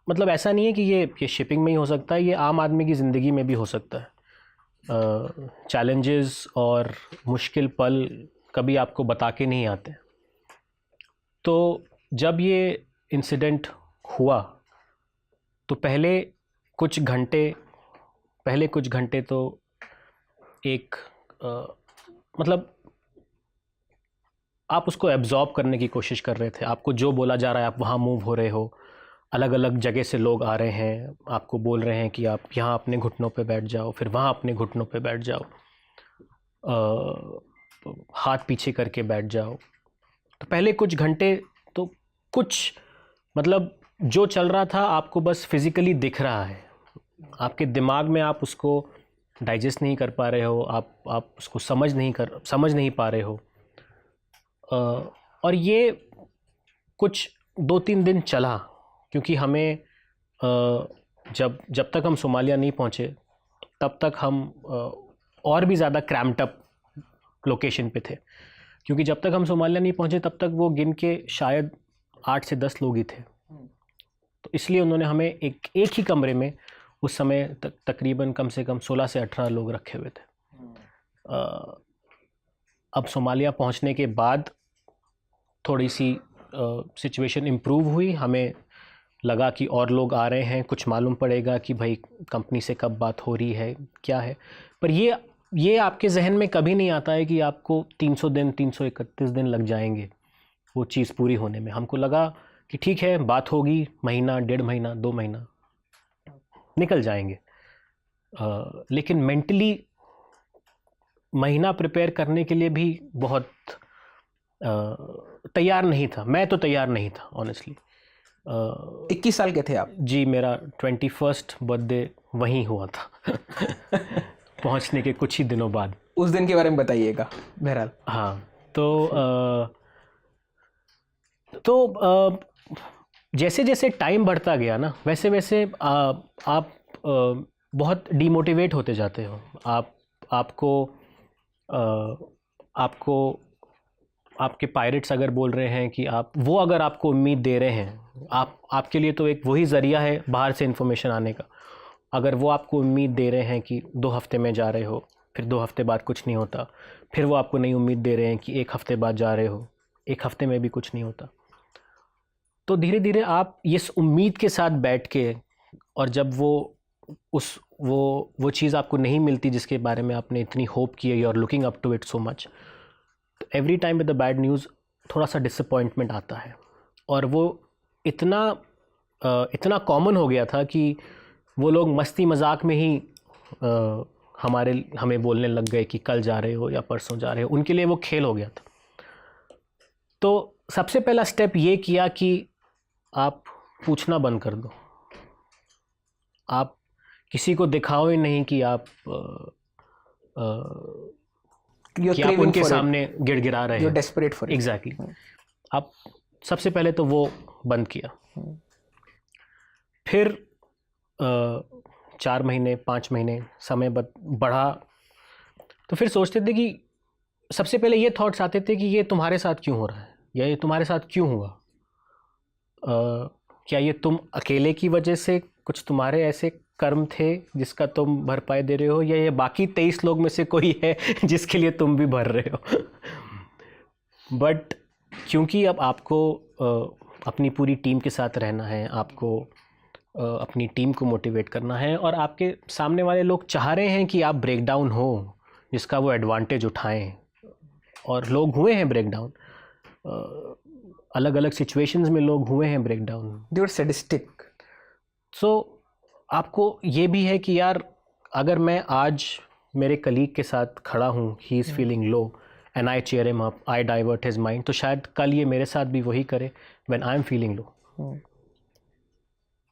मतलब ऐसा नहीं है कि ये शिपिंग में ही हो सकता है, ये आम आदमी की ज़िंदगी में भी हो सकता है। चैलेंजेस और मुश्किल पल कभी आपको बता के नहीं आते। तो जब ये इंसिडेंट हुआ तो पहले कुछ घंटे तो एक मतलब आप उसको एब्जॉर्ब करने की कोशिश कर रहे थे। आपको जो बोला जा रहा है, आप वहाँ मूव हो रहे हो, अलग अलग जगह से लोग आ रहे हैं, आपको बोल रहे हैं कि आप यहाँ अपने घुटनों पे बैठ जाओ, फिर वहाँ अपने घुटनों पे बैठ जाओ, हाथ पीछे करके बैठ जाओ। तो पहले कुछ घंटे तो कुछ मतलब जो चल रहा था आपको बस फिज़िकली दिख रहा है, आपके दिमाग में आप उसको डाइजेस्ट नहीं कर पा रहे हो, आप उसको समझ नहीं पा रहे हो। और ये कुछ 2-3 दिन चला, क्योंकि हमें जब तक हम सोमालिया नहीं पहुँचे तब तक हम और भी ज़्यादा क्रैम्प्ड अप लोकेशन पे थे, क्योंकि जब तक हम सोमालिया नहीं पहुँचे तब तक वो गिन के शायद 8 से 10 लोग ही थे। तो इसलिए उन्होंने हमें एक ही कमरे में उस समय तकरीबन कम से कम 16 से 18 लोग रखे हुए थे। अब सोमालिया पहुंचने के बाद थोड़ी सी सिचुएशन इम्प्रूव हुई, हमें लगा कि और लोग आ रहे हैं, कुछ मालूम पड़ेगा कि भाई कंपनी से कब बात हो रही है, क्या है। पर ये आपके जहन में कभी नहीं आता है कि आपको 300 दिन 331 दिन लग जाएंगे वो चीज़ पूरी होने में। हमको लगा कि ठीक है, बात होगी, महीना, 1.5 महीना, 2 महीना निकल जाएंगे। लेकिन मेंटली महीना प्रिपेयर करने के लिए भी बहुत तैयार नहीं था। मैं तो तैयार नहीं था ऑनेस्टली। 21 साल के थे आप? जी, मेरा 21st बर्थडे वहीं हुआ था पहुंचने के कुछ ही दिनों बाद। उस दिन के बारे में बताइएगा। बहरहाल हाँ, तो जैसे जैसे टाइम बढ़ता गया ना, वैसे वैसे आप बहुत डीमोटिवेट होते जाते हो। आपको आपके पायरेट्स अगर बोल रहे हैं कि अगर आपको उम्मीद दे रहे हैं, आपके लिए तो एक वही ज़रिया है बाहर से इन्फॉर्मेशन आने का। अगर वो आपको उम्मीद दे रहे हैं कि 2 हफ्ते में जा रहे हो, फिर 2 हफ्ते बाद कुछ नहीं होता, फिर वो आपको नई उम्मीद दे रहे हैं कि 1 हफ्ते बाद जा रहे हो, 1 हफ्ते में भी कुछ नहीं होता, तो धीरे धीरे आप इस उम्मीद के साथ बैठ के, और जब वो चीज़ आपको नहीं मिलती जिसके बारे में आपने इतनी होप की है, you are looking up to it so much, तो every time with the bad news थोड़ा सा डिसअपॉइंटमेंट आता है। और वो इतना कॉमन हो गया था कि वो लोग मस्ती मजाक में ही हमें बोलने लग गए कि कल जा रहे हो या परसों जा रहे हो। उनके लिए वो खेल हो गया था। तो सबसे पहला स्टेप ये किया कि आप पूछना बंद कर दो। आप किसी को दिखाओ ही नहीं कि आप उनके सामने गिड़गिड़ा रहे हैं, डेस्परेट फॉर एग्जैक्टली। आप सबसे पहले तो वो बंद किया। फिर 4 महीने 5 महीने समय बढ़ा, तो फिर सोचते थे कि सबसे पहले ये थॉट्स आते थे कि ये तुम्हारे साथ क्यों हो रहा है, या ये तुम्हारे साथ क्यों हुआ, क्या ये तुम अकेले की वजह से, कुछ तुम्हारे ऐसे कर्म थे जिसका तुम भरपाई दे रहे हो, या ये बाकी 23 लोग में से कोई है जिसके लिए तुम भी भर रहे हो। बट क्योंकि अब आपको अपनी पूरी टीम के साथ रहना है, आपको अपनी टीम को मोटिवेट करना है, और आपके सामने वाले लोग चाह रहे हैं कि आप ब्रेक डाउन हो, जिसका वो एडवांटेज उठाएं, और लोग हुए हैं ब्रेक डाउन। अलग अलग सिचुएशंस में लोग हुए हैं break down. They are sadistic. So आपको ये भी है कि यार, अगर मैं आज मेरे कलीग के साथ खड़ा हूँ, he is feeling low and I cheer him up, I divert his mind, तो शायद कल ये मेरे साथ भी वही करे when I am feeling low.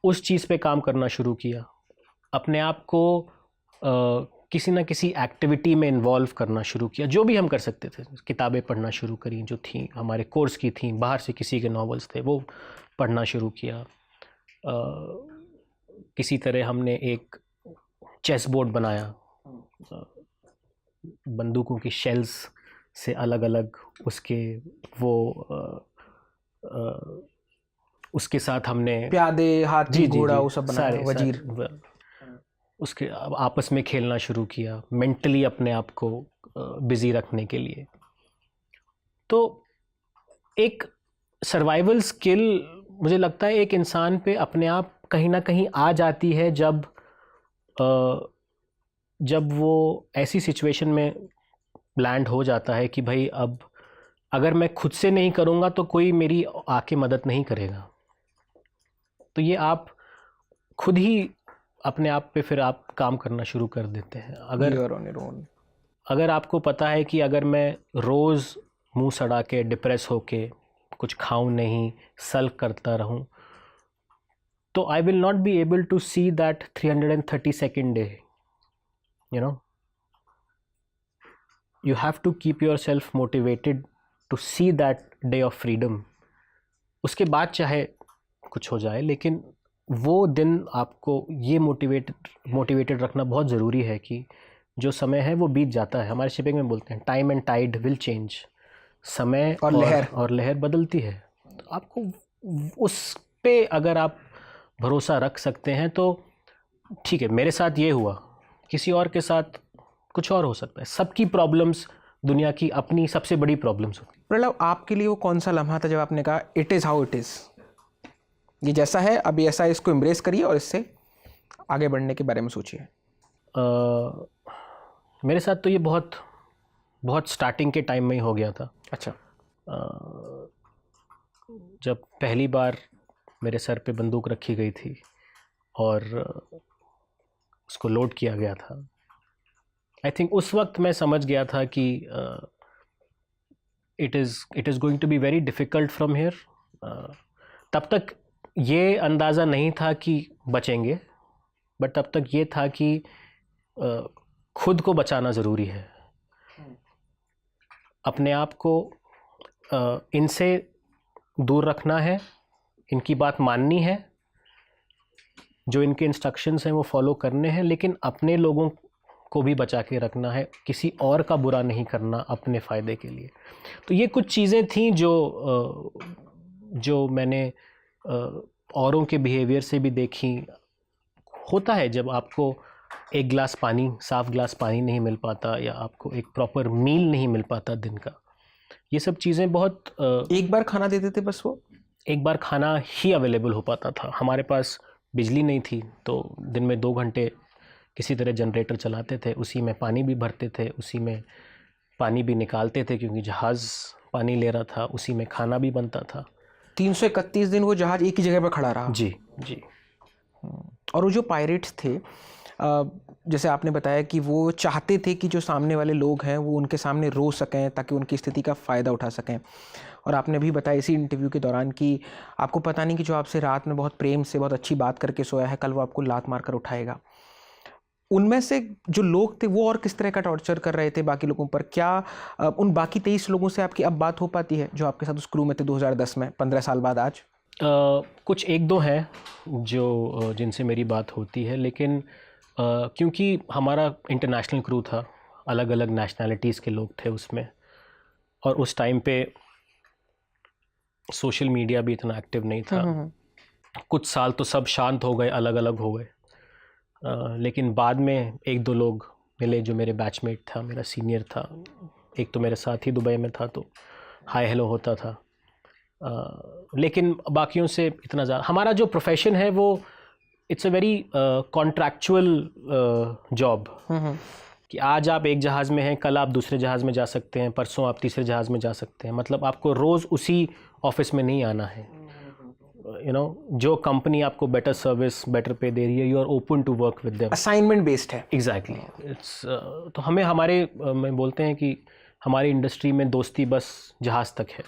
उस चीज़ पे काम करना शुरू किया, अपने आप को किसी ना किसी एक्टिविटी में इन्वॉल्व करना शुरू किया, जो भी हम कर सकते थे। किताबें पढ़ना शुरू करी जो थी हमारे कोर्स की थी, बाहर से किसी के नॉवेल्स थे वो पढ़ना शुरू किया। किसी तरह हमने एक चेस बोर्ड बनाया, बंदूकों की शेल्स से अलग अलग उसके उसके साथ हमने प्यादे, हाथी, घोड़ा, वो सब बनाया, वजीर, उसके आपस में खेलना शुरू किया, मेंटली अपने आप को बिजी रखने के लिए। तो एक सर्वाइवल स्किल मुझे लगता है एक इंसान पे अपने आप कहीं ना कहीं आ जाती है जब वो ऐसी सिचुएशन में लैंड हो जाता है कि भाई अब अगर मैं खुद से नहीं करूँगा तो कोई मेरी आके मदद नहीं करेगा। तो ये आप खुद ही अपने आप पे फिर आप काम करना शुरू कर देते हैं। अगर आपको पता है कि अगर मैं रोज़ मुंह सड़ा के डिप्रेस होके कुछ खाऊं नहीं, सल्क करता रहूं, तो I will not be able to see that 332nd day. You know, you have to keep yourself motivated to see that day of freedom। उसके बाद चाहे कुछ हो जाए, लेकिन वो दिन आपको ये मोटिवेटेड रखना बहुत ज़रूरी है कि जो समय है वो बीत जाता है। हमारे शिपिंग में बोलते हैं time and tide will change, समय और लहर बदलती है। तो आपको उस पे अगर आप भरोसा रख सकते हैं तो ठीक है, मेरे साथ ये हुआ, किसी और के साथ कुछ और हो सकता है। सबकी प्रॉब्लम्स दुनिया की अपनी सबसे बड़ी प्रॉब्लम्स होती है। प्रलव, आपके लिए वो कौन सा लम्हा था जब आपने कहा it is how it is, ये जैसा है अभी ऐसा, इसको एम्ब्रेस करिए और इससे आगे बढ़ने के बारे में सोचिए? मेरे साथ तो ये बहुत स्टार्टिंग के टाइम में ही हो गया था। अच्छा। जब पहली बार मेरे सर पे बंदूक रखी गई थी और उसको लोड किया गया था, आई थिंक उस वक्त मैं समझ गया था कि it is going to be very difficult from here. तब तक ये अंदाज़ा नहीं था कि बचेंगे, बट तब तक ये था कि खुद को बचाना ज़रूरी है। अपने आप को इनसे दूर रखना है, इनकी बात माननी है, जो इनके इंस्ट्रक्शंस हैं वो फॉलो करने हैं, लेकिन अपने लोगों को भी बचा के रखना है, किसी और का बुरा नहीं करना अपने फ़ायदे के लिए। तो ये कुछ चीज़ें थीं जो मैंने औरों के बिहेवियर से भी देखी। होता है जब आपको एक गिलास पानी, साफ़ गिलास पानी नहीं मिल पाता, या आपको एक प्रॉपर मील नहीं मिल पाता दिन का, ये सब चीज़ें बहुत एक बार खाना देते थे बस वो? एक बार खाना ही अवेलेबल हो पाता था। हमारे पास बिजली नहीं थी, तो दिन में 2 घंटे किसी तरह जनरेटर चलाते थे, उसी में पानी भी भरते थे, उसी में पानी भी निकालते थे क्योंकि जहाज़ पानी ले रहा था, उसी में खाना भी बनता था। 331 दिन वो जहाज एक ही जगह पर खड़ा रहा? जी जी। और वो जो पायरेट्स थे, जैसे आपने बताया कि वो चाहते थे कि जो सामने वाले लोग हैं वो उनके सामने रो सकें ताकि उनकी स्थिति का फ़ायदा उठा सकें। और आपने भी बताया इसी इंटरव्यू के दौरान कि आपको पता नहीं कि जो आपसे रात में बहुत प्रेम से बहुत अच्छी बात करके सोया है, कल वो आपको लात मार कर उठाएगा। उनमें से जो लोग थे वो और किस तरह का टॉर्चर कर रहे थे बाकी लोगों पर? क्या उन बाकी 23 लोगों से आपकी अब बात हो पाती है जो आपके साथ उस क्रू में थे 2010 में, 15 साल बाद आज? कुछ 1-2 हैं जो जिनसे मेरी बात होती है, लेकिन क्योंकि हमारा इंटरनेशनल क्रू था, अलग अलग नेशनैलिटीज़ के लोग थे उसमें, और उस टाइम पे सोशल मीडिया भी इतना एक्टिव नहीं था। कुछ साल तो सब शांत हो गए, अलग अलग हो गए, लेकिन बाद में 1-2 लोग मिले जो मेरे बैचमेट था, मेरा सीनियर था। एक तो मेरे साथ ही दुबई में था, तो हाय हेलो होता था, लेकिन बाकियों से इतना ज़्यादा। हमारा जो प्रोफेशन है वो it's a very contractual job, कि आज आप एक जहाज़ में हैं, कल आप दूसरे जहाज़ में जा सकते हैं, परसों आप तीसरे जहाज़ में जा सकते हैं। मतलब आपको रोज़ उसी ऑफिस में नहीं आना है। यू नो, जो कंपनी आपको बेटर सर्विस, बेटर पे दे रही है, you are open to work with them. Assignment based है। एग्जैक्टली। इट्स तो हमें हमारे में बोलते हैं कि हमारी इंडस्ट्री में दोस्ती बस जहाज़ तक है,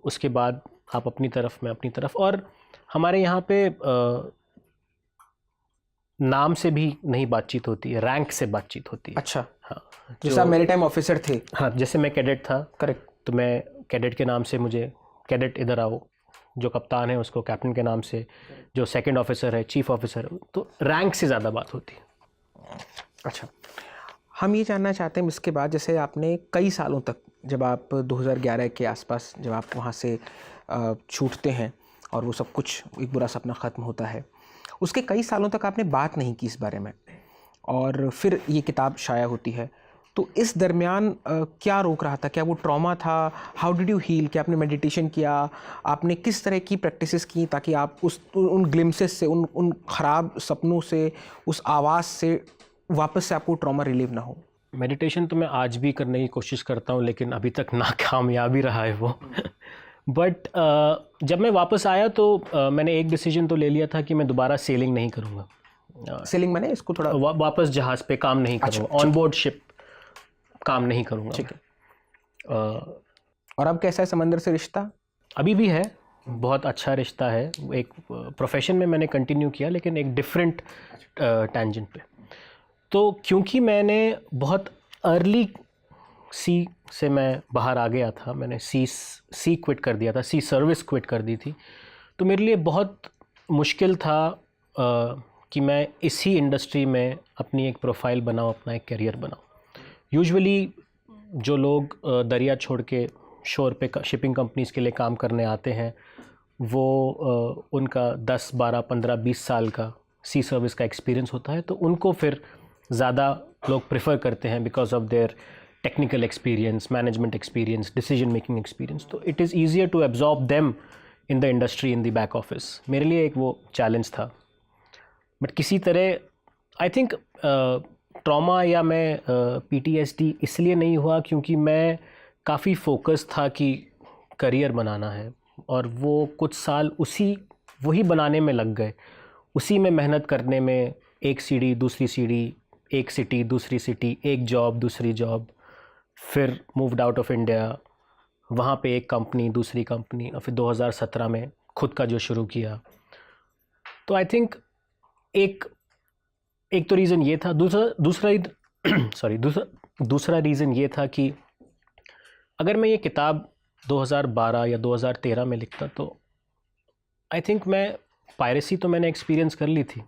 उसके बाद आप अपनी तरफ, मैं अपनी तरफ। और हमारे यहाँ पे नाम से भी नहीं बातचीत होती है, रैंक से बातचीत होती है। अच्छा, हाँ, जैसे आप मैरीटाइम ऑफिसर थे। हाँ, जैसे मैं कैडेट था, करेक्ट, तो मैं कैडेट के नाम से, मुझे कैडेट इधर आओ, जो कप्तान है उसको कैप्टन के नाम से, जो सेकंड ऑफिसर है चीफ ऑफिसर है, तो रैंक से ज़्यादा बात होती है। अच्छा, हम ये जानना चाहते हैं इसके बाद, जैसे आपने कई सालों तक, जब आप 2011 के आसपास जब आप वहाँ से छूटते हैं और वो सब कुछ एक बुरा सपना ख़त्म होता है, उसके कई सालों तक आपने बात नहीं की इस बारे में, और फिर ये किताब शाया होती है। तो इस दरमियान क्या रोक रहा था? क्या वो ट्रॉमा था? How did you heal? क्या आपने मेडिटेशन किया? आपने किस तरह की प्रैक्टिसेस की ताकि आप उन ग्लिम्सेस से, उन ख़राब सपनों से, उस आवाज़ से वापस से आपको ट्रॉमा रिलीव ना हो? मेडिटेशन तो मैं आज भी करने की कोशिश करता हूँ, लेकिन अभी तक नाकामयाब ही रहा है वो। बट जब मैं वापस आया तो मैंने एक डिसीजन तो ले लिया था कि मैं दोबारा सेलिंग नहीं करूँगा। सेलिंग मैंने इसको थोड़ा वापस जहाज़ पे काम नहीं करूँगा, ऑन बोर्ड शिप काम नहीं करूँगा। ठीक है। और अब कैसा है समंदर से रिश्ता? अभी भी है, बहुत अच्छा रिश्ता है। एक प्रोफेशन में मैंने कंटिन्यू किया, लेकिन एक डिफरेंट टेंजेंट पे। तो क्योंकि मैंने बहुत अर्ली सी से मैं बाहर आ गया था, मैंने सी क्विट कर दिया था, सी सर्विस क्विट कर दी थी, तो मेरे लिए बहुत मुश्किल था कि मैं इसी इंडस्ट्री में अपनी एक प्रोफाइल बनाऊं, अपना एक करियर बनाऊं। यूजुअली जो लोग दरिया छोड़ के शोर पे शिपिंग कंपनीज़ के लिए काम करने आते हैं, वो उनका 10, 12, 15, 20 साल का सी सर्विस का एक्सपीरियंस होता है, तो उनको फिर ज़्यादा लोग प्रेफर करते हैं because of their technical experience, management experience, decision making experience. तो it is easier to absorb them in the industry, in the back office. मेरे लिए एक वो चैलेंज था। बट किसी तरह आई थिंक ट्रॉमा या मैं PTSD इसलिए नहीं हुआ क्योंकि मैं काफ़ी फोकस था कि करियर बनाना है, और वो कुछ साल वही बनाने में लग गए, उसी में मेहनत करने में। एक सीढ़ी, दूसरी सीढ़ी, एक सिटी, दूसरी सिटी, एक जॉब, दूसरी जॉब, फिर मूव्ड आउट ऑफ इंडिया, वहाँ पे एक कंपनी, दूसरी कंपनी, और फिर 2017 में खुद का जो शुरू किया। तो आई थिंक एक तो रीज़न ये था। दूसरा रीज़न ये था कि अगर मैं ये किताब 2012 या 2013 में लिखता तो आई थिंक मैं पायरेसी तो मैंने एक्सपीरियंस कर ली थी,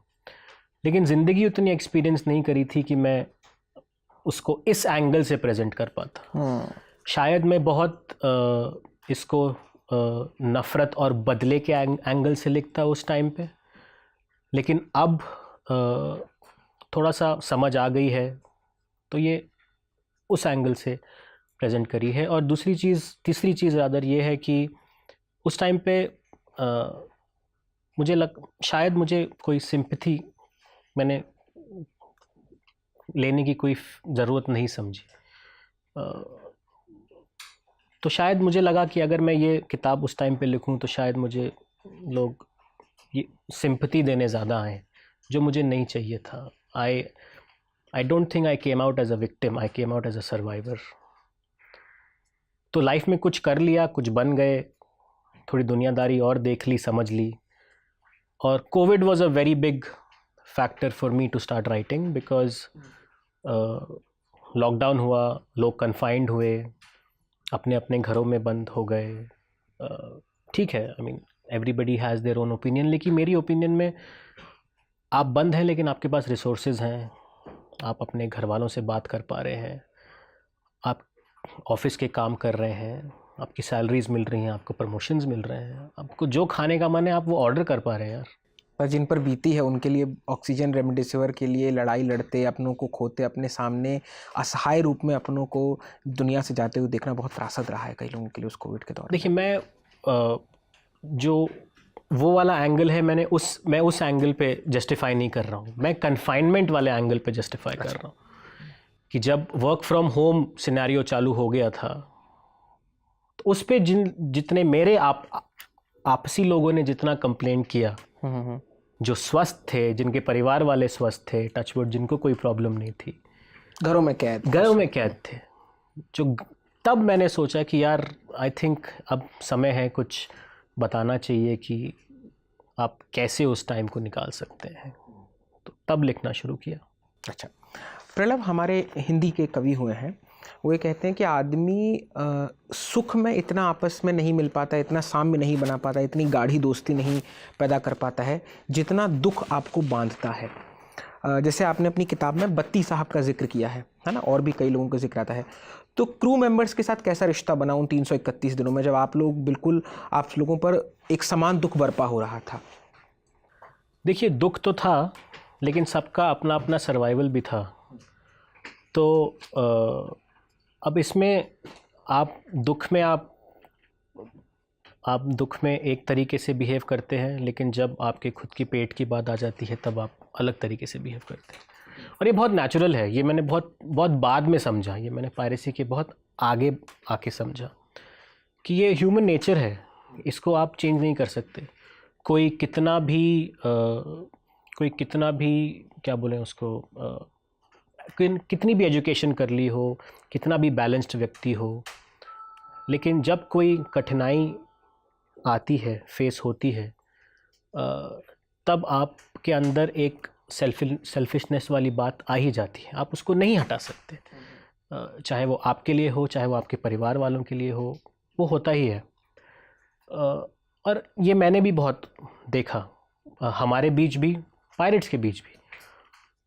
लेकिन ज़िंदगी उतनी एक्सपीरियंस नहीं करी थी कि मैं उसको इस एंगल से प्रेजेंट कर पाता। शायद मैं बहुत इसको नफ़रत और बदले के एंगल से लिखता उस टाइम पे, लेकिन अब थोड़ा सा समझ आ गई है तो ये उस एंगल से प्रेजेंट करी है। और तीसरी चीज़ रादर ये है कि उस टाइम पे शायद मुझे कोई सिंपैथी मैंने लेने की कोई ज़रूरत नहीं समझी। तो शायद मुझे लगा कि अगर मैं ये किताब उस टाइम पे लिखूं तो शायद मुझे लोग ये सिंपैथी देने ज़्यादा आए, जो मुझे नहीं चाहिए था। I don't think I came out as a victim, I came out as a survivor. तो लाइफ में कुछ कर लिया, कुछ बन गए, थोड़ी दुनियादारी और देख ली, समझ ली। और Covid was a very big factor for me to start writing, because lockdown हुआ, लोग कन्फाइंड हुए, अपने अपने घरों में बंद हो गए। ठीक है, I mean everybody has their own opinion, लेकिन मेरी ओपिनियन में आप बंद हैं लेकिन आपके पास रिसोर्सेज हैं, आप अपने घर वालों से बात कर पा रहे हैं, आप ऑफिस के काम कर रहे हैं, आपकी सैलरीज मिल रही हैं, आपको प्रमोशंस मिल रहे हैं, आपको जो खाने का मन है आप वो ऑर्डर कर पा रहे हैं यार। पर जिन पर बीती है उनके लिए ऑक्सीजन रेमडेसिविर के लिए लड़ाई लड़ते, अपनों को खोते, अपने सामने असहाय रूप में अपनों को दुनिया से जाते हुए देखना बहुत त्रासद रहा है कई लोगों के लिए उस कोविड के दौरान। देखिए, मैं जो वो वाला एंगल है मैं उस एंगल पे जस्टिफाई नहीं कर रहा हूँ, मैं कन्फाइनमेंट वाले एंगल पे जस्टिफाई कर रहा हूँ कि जब वर्क फ्रॉम होम सिनेरियो चालू हो गया था तो उस पे जितने मेरे आपसी लोगों ने जितना कंप्लेंट किया, जो स्वस्थ थे, जिनके परिवार वाले स्वस्थ थे, टचवुड, जिनको कोई प्रॉब्लम नहीं थी, घरों में कैद थे, जो तब मैंने सोचा कि यार आई थिंक अब समय है कुछ बताना चाहिए कि आप कैसे उस टाइम को निकाल सकते हैं, तो तब लिखना शुरू किया। अच्छा प्रलभ, हमारे हिंदी के कवि हुए हैं, वो ये कहते हैं कि आदमी सुख में इतना आपस में नहीं मिल पाता, इतना साम्य नहीं बना पाता, इतनी गाढ़ी दोस्ती नहीं पैदा कर पाता है जितना दुख आपको बांधता है। जैसे आपने अपनी किताब में बत्ती साहब का जिक्र किया है ना, और भी कई लोगों का जिक्र आता है। तो क्रू मेंबर्स के साथ कैसा रिश्ता बना उन 331 दिनों में, जब आप लोगों पर एक समान दुख बरपा हो रहा था? देखिए, दुख तो था लेकिन सबका अपना अपना सर्वाइवल भी था। तो अब इसमें आप दुख में एक तरीके से बिहेव करते हैं, लेकिन जब आपके खुद की पेट की बात आ जाती है तब आप अलग तरीके से बिहेव करते हैं। और ये बहुत नेचुरल है, ये मैंने बहुत बाद में समझा, ये मैंने पायरेसी के बहुत आगे आके समझा कि ये ह्यूमन नेचर है, इसको आप चेंज नहीं कर सकते। कोई कितना भी क्या बोलें उसको, कितनी भी एजुकेशन कर ली हो, कितना भी बैलेंस्ड व्यक्ति हो, लेकिन जब कोई कठिनाई आती है, फेस होती है, तब आपके अंदर एक सेल्फिशनेस वाली बात आ ही जाती है, आप उसको नहीं हटा सकते। चाहे वो आपके लिए हो, चाहे वो आपके परिवार वालों के लिए हो, वो होता ही है। और ये मैंने भी बहुत देखा, हमारे बीच भी, पायरेट्स के बीच भी,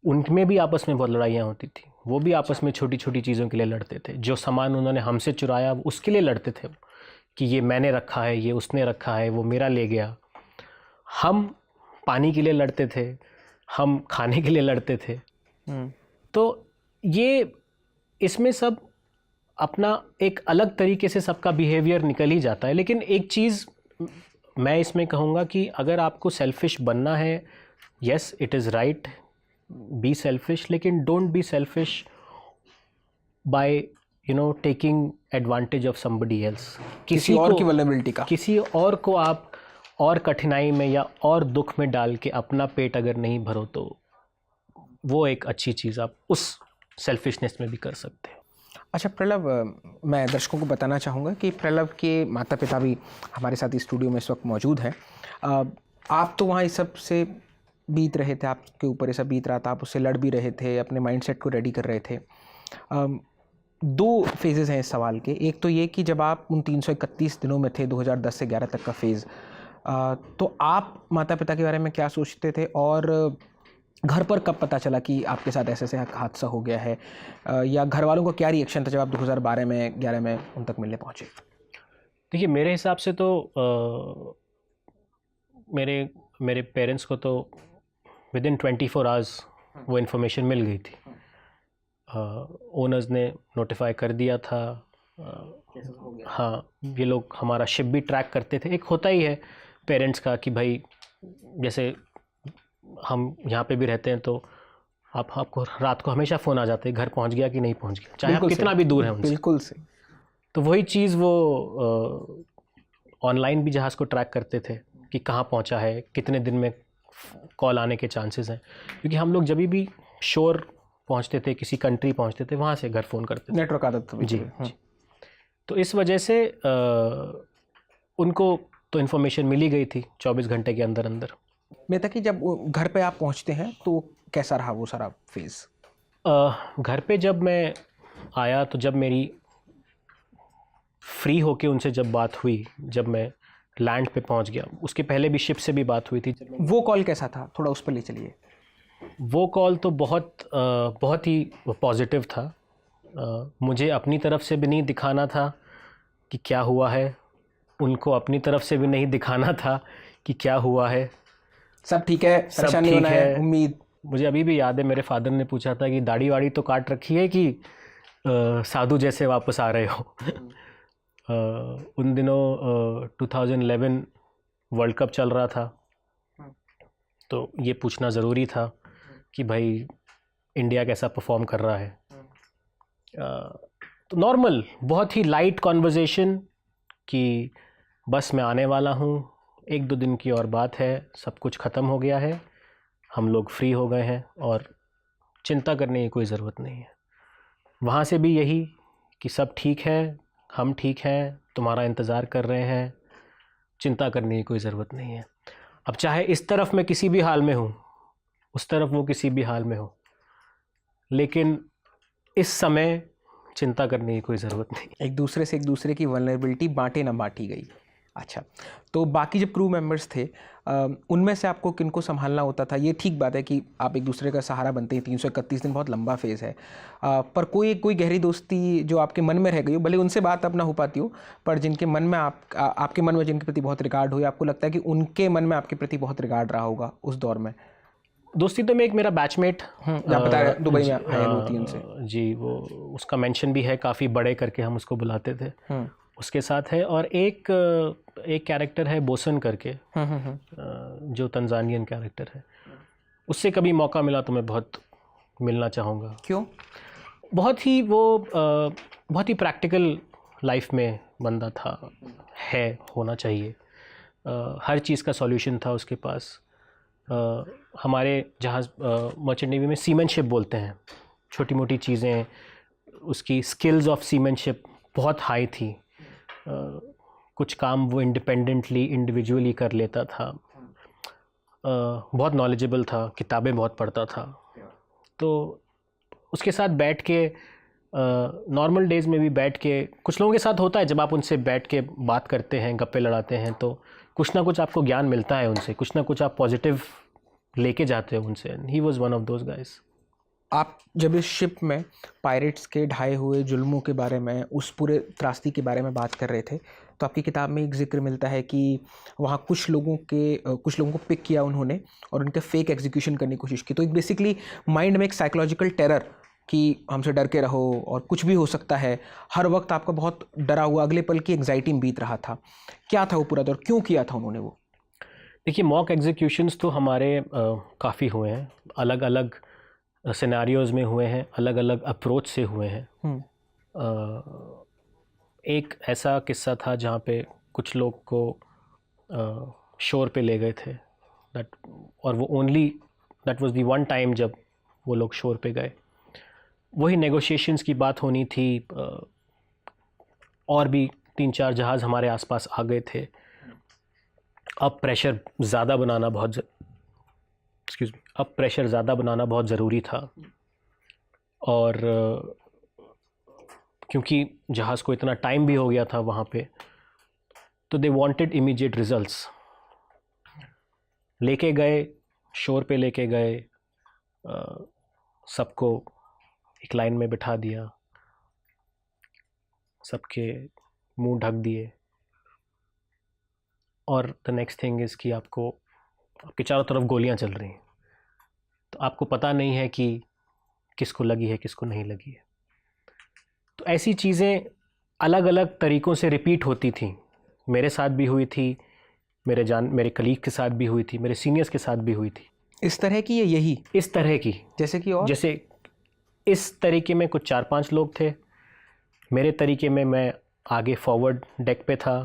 उनमें भी आपस में बहुत लड़ाइयाँ होती थी। वो भी आपस में छोटी छोटी चीज़ों के लिए लड़ते थे। जो सामान उन्होंने हमसे चुराया उसके लिए लड़ते थे कि ये मैंने रखा है, ये उसने रखा है, वो मेरा ले गया। हम पानी के लिए लड़ते थे, हम खाने के लिए लड़ते थे। तो ये इसमें सब अपना एक अलग तरीके से सबका बिहेवियर निकल ही जाता है। लेकिन एक चीज़ मैं इसमें कहूँगा कि अगर आपको सेल्फिश बनना है, yes it is right, be selfish, लेकिन don't be selfish by taking advantage of somebody else. किसी और की वल्नरेबिलिटी का, किसी और को आप और कठिनाई में या और दुख में डाल के अपना पेट अगर नहीं भरो तो वो एक अच्छी चीज़ आप उस सेल्फिशनेस में भी कर सकते हैं। अच्छा प्रलभ, मैं दर्शकों को बताना चाहूँगा कि प्रलभ के माता पिता भी हमारे साथ इस स्टूडियो में इस वक्त मौजूद हैं। आप तो वहाँ इस सब से बीत रहे थे, आपके ऊपर ये सब बीत रहा था, आप उससे लड़ भी रहे थे, अपने माइंडसेट को रेडी कर रहे थे। दो फेजेज़ हैं इस सवाल के। एक तो ये कि जब आप उन 331 दिनों में थे, 2010 से 11 तक का फेज़, तो आप माता पिता के बारे में क्या सोचते थे, और घर पर कब पता चला कि आपके साथ ऐसे हादसा हो गया है, या घर वालों का क्या रिएक्शन था जब आप 2012 में 11 में उन तक मिलने पहुँचे? देखिए, मेरे हिसाब से तो मेरे पेरेंट्स को तो विदिन 24 आवर्स वो इन्फॉर्मेशन मिल गई थी। ओनर्स ने नोटिफाई कर दिया था। हाँ, ये लोग हमारा शिप भी ट्रैक करते थे। एक होता ही है पेरेंट्स का कि भाई, जैसे हम यहाँ पे भी रहते हैं तो आपको रात को हमेशा फ़ोन आ जाते हैं, घर पहुँच गया कि नहीं पहुँच गया, चाहे आप कितना भी दूर है उनसे। बिल्कुल से। तो वही चीज़ वो ऑनलाइन भी जहाज़ को ट्रैक करते थे कि कहाँ पहुँचा है, कितने दिन में कॉल आने के चांसेस हैं, क्योंकि हम लोग जब भी शोर पहुँचते थे, किसी कंट्री पहुँचते थे, वहाँ से घर फ़ोन करते थे। नेटवर्क आदत तो जी। तो इस वजह से उनको तो इन्फॉर्मेशन मिली गई थी 24 घंटे के अंदर अंदर। मेहता कि जब घर पे आप पहुँचते हैं तो कैसा रहा वो सारा फेज़? घर पे जब मैं आया तो जब मेरी फ्री होके उनसे जब बात हुई, जब मैं लैंड पे पहुंच गया, उसके पहले भी शिप से भी बात हुई थी। वो कॉल कैसा था, थोड़ा उस पर ले चलिए। वो कॉल तो बहुत ही पॉजिटिव था। मुझे अपनी तरफ से भी नहीं दिखाना था कि क्या हुआ है, उनको अपनी तरफ से भी नहीं दिखाना था कि क्या हुआ है। सब ठीक है, परेशान नहीं होना है, उम्मीद। मुझे अभी भी याद है, मेरे फादर ने पूछा था कि दाढ़ी वाड़ी तो काट रखी है कि साधु जैसे वापस आ रहे हो। उन दिनों 2011 वर्ल्ड कप चल रहा था, तो ये पूछना ज़रूरी था कि भाई इंडिया कैसा परफॉर्म कर रहा है। तो नॉर्मल, बहुत ही लाइट कॉन्वर्जेशन कि बस मैं आने वाला हूँ, 1-2 दिन की और बात है, सब कुछ ख़त्म हो गया है, हम लोग फ्री हो गए हैं और चिंता करने की कोई ज़रूरत नहीं है। वहाँ से भी यही कि सब ठीक है, हम ठीक हैं, तुम्हारा इंतज़ार कर रहे हैं, चिंता करने की कोई ज़रूरत नहीं है। अब चाहे इस तरफ मैं किसी भी हाल में हूँ, उस तरफ वो किसी भी हाल में हो, लेकिन इस समय चिंता करने की कोई ज़रूरत नहीं। एक दूसरे की वल्नरेबिलिटी बांटे ना बांटी गई। अच्छा, तो बाकी जब क्रू मेंबर्स थे, उनमें से आपको किनको संभालना होता था? ये ठीक बात है कि आप एक दूसरे का सहारा बनते हैं, 331 दिन बहुत लंबा फेज़ है, पर कोई गहरी दोस्ती जो आपके मन में रह गई हो, भले उनसे बात अब ना हो पाती हो, पर जिनके मन में आपके मन में जिनके प्रति बहुत रिगार्ड हो, आपको लगता है कि उनके मन में आपके प्रति बहुत रिगार्ड रहा होगा उस दौर में? दोस्ती तो मैं एक मेरा बैचमेट आप बता रहे दुबई में आए होती हैं उनसे। जी, वो उसका मेंशन भी है, काफ़ी बड़े करके हम उसको बुलाते थे, उसके साथ है। और एक कैरेक्टर है बोसन करके, जो तंजानियन कैरेक्टर है, उससे कभी मौका मिला तो मैं बहुत मिलना चाहूँगा। क्यों? बहुत ही प्रैक्टिकल लाइफ में बंदा था, होना चाहिए। हर चीज़ का सॉल्यूशन था उसके पास। हमारे जहाज़ मर्चेंट नेवी में सीमैनशिप बोलते हैं, छोटी मोटी चीज़ें, उसकी स्किल्स ऑफ सीमैनशिप बहुत हाई थी। कुछ काम वो इंडिपेंडेंटली इंडिविजुअली कर लेता था। बहुत नॉलेजेबल था, किताबें बहुत पढ़ता था। तो उसके साथ बैठ के नॉर्मल डेज़ में भी बैठ के, कुछ लोगों के साथ होता है जब आप उनसे बैठ के बात करते हैं, गप्पे लड़ाते हैं, तो कुछ ना कुछ आपको ज्ञान मिलता है उनसे, कुछ ना कुछ आप पॉजिटिव लेके जाते हो उनसे। He was one of those guys. आप जब इस शिप में पायरेट्स के ढाए हुए जुल्मों के बारे में, उस पूरे त्रासदी के बारे में बात कर रहे थे, तो आपकी किताब में एक जिक्र मिलता है कि वहाँ कुछ लोगों को पिक किया उन्होंने और उनके फेक एग्जीक्यूशन करने की कोशिश की। तो एक बेसिकली माइंड में एक साइकोलॉजिकल टेरर कि हमसे डर के रहो और कुछ भी हो सकता है, हर वक्त आपका बहुत डरा हुआ, अगले पल की एंग्जाइटी में बीत रहा था। क्या था वो पूरा दौर, क्यों किया था उन्होंने वो? देखिए, मॉक एग्जीक्यूशंस तो हमारे काफ़ी हुए हैं, अलग अलग सिनेरियोज़ में हुए हैं, अलग अलग अप्रोच से हुए हैं। एक ऐसा किस्सा था जहाँ पे कुछ लोग को शोर पे ले गए थे, और वो that was the one time जब वो लोग शोर पे गए। वही नेगोशिएशंस की बात होनी थी। और भी 3-4 जहाज़ हमारे आसपास आ गए थे। अब प्रेशर ज़्यादा बनाना बहुत ज़रूरी था, और क्योंकि जहाज़ को इतना टाइम भी हो गया था वहाँ पे, तो दे वांटेड इमीडिएट रिजल्ट्स। लेके गए, शोर पे लेके गए, सबको एक लाइन में बिठा दिया, सबके मुंह ढक दिए, और द नेक्स्ट थिंग इज़ कि आपके चारों तरफ गोलियां चल रही हैं, तो आपको पता नहीं है कि किसको लगी है किसको नहीं लगी है। तो ऐसी चीज़ें अलग अलग तरीक़ों से रिपीट होती थी। मेरे साथ भी हुई थी, मेरे कलीग के साथ भी हुई थी, मेरे सीनियर्स के साथ भी हुई थी। इस तरह की या यही? इस तरह की, जैसे कि और? जैसे इस तरीके में कुछ 4-5 लोग थे। मेरे तरीके में मैं आगे फॉरवर्ड डेक पे था,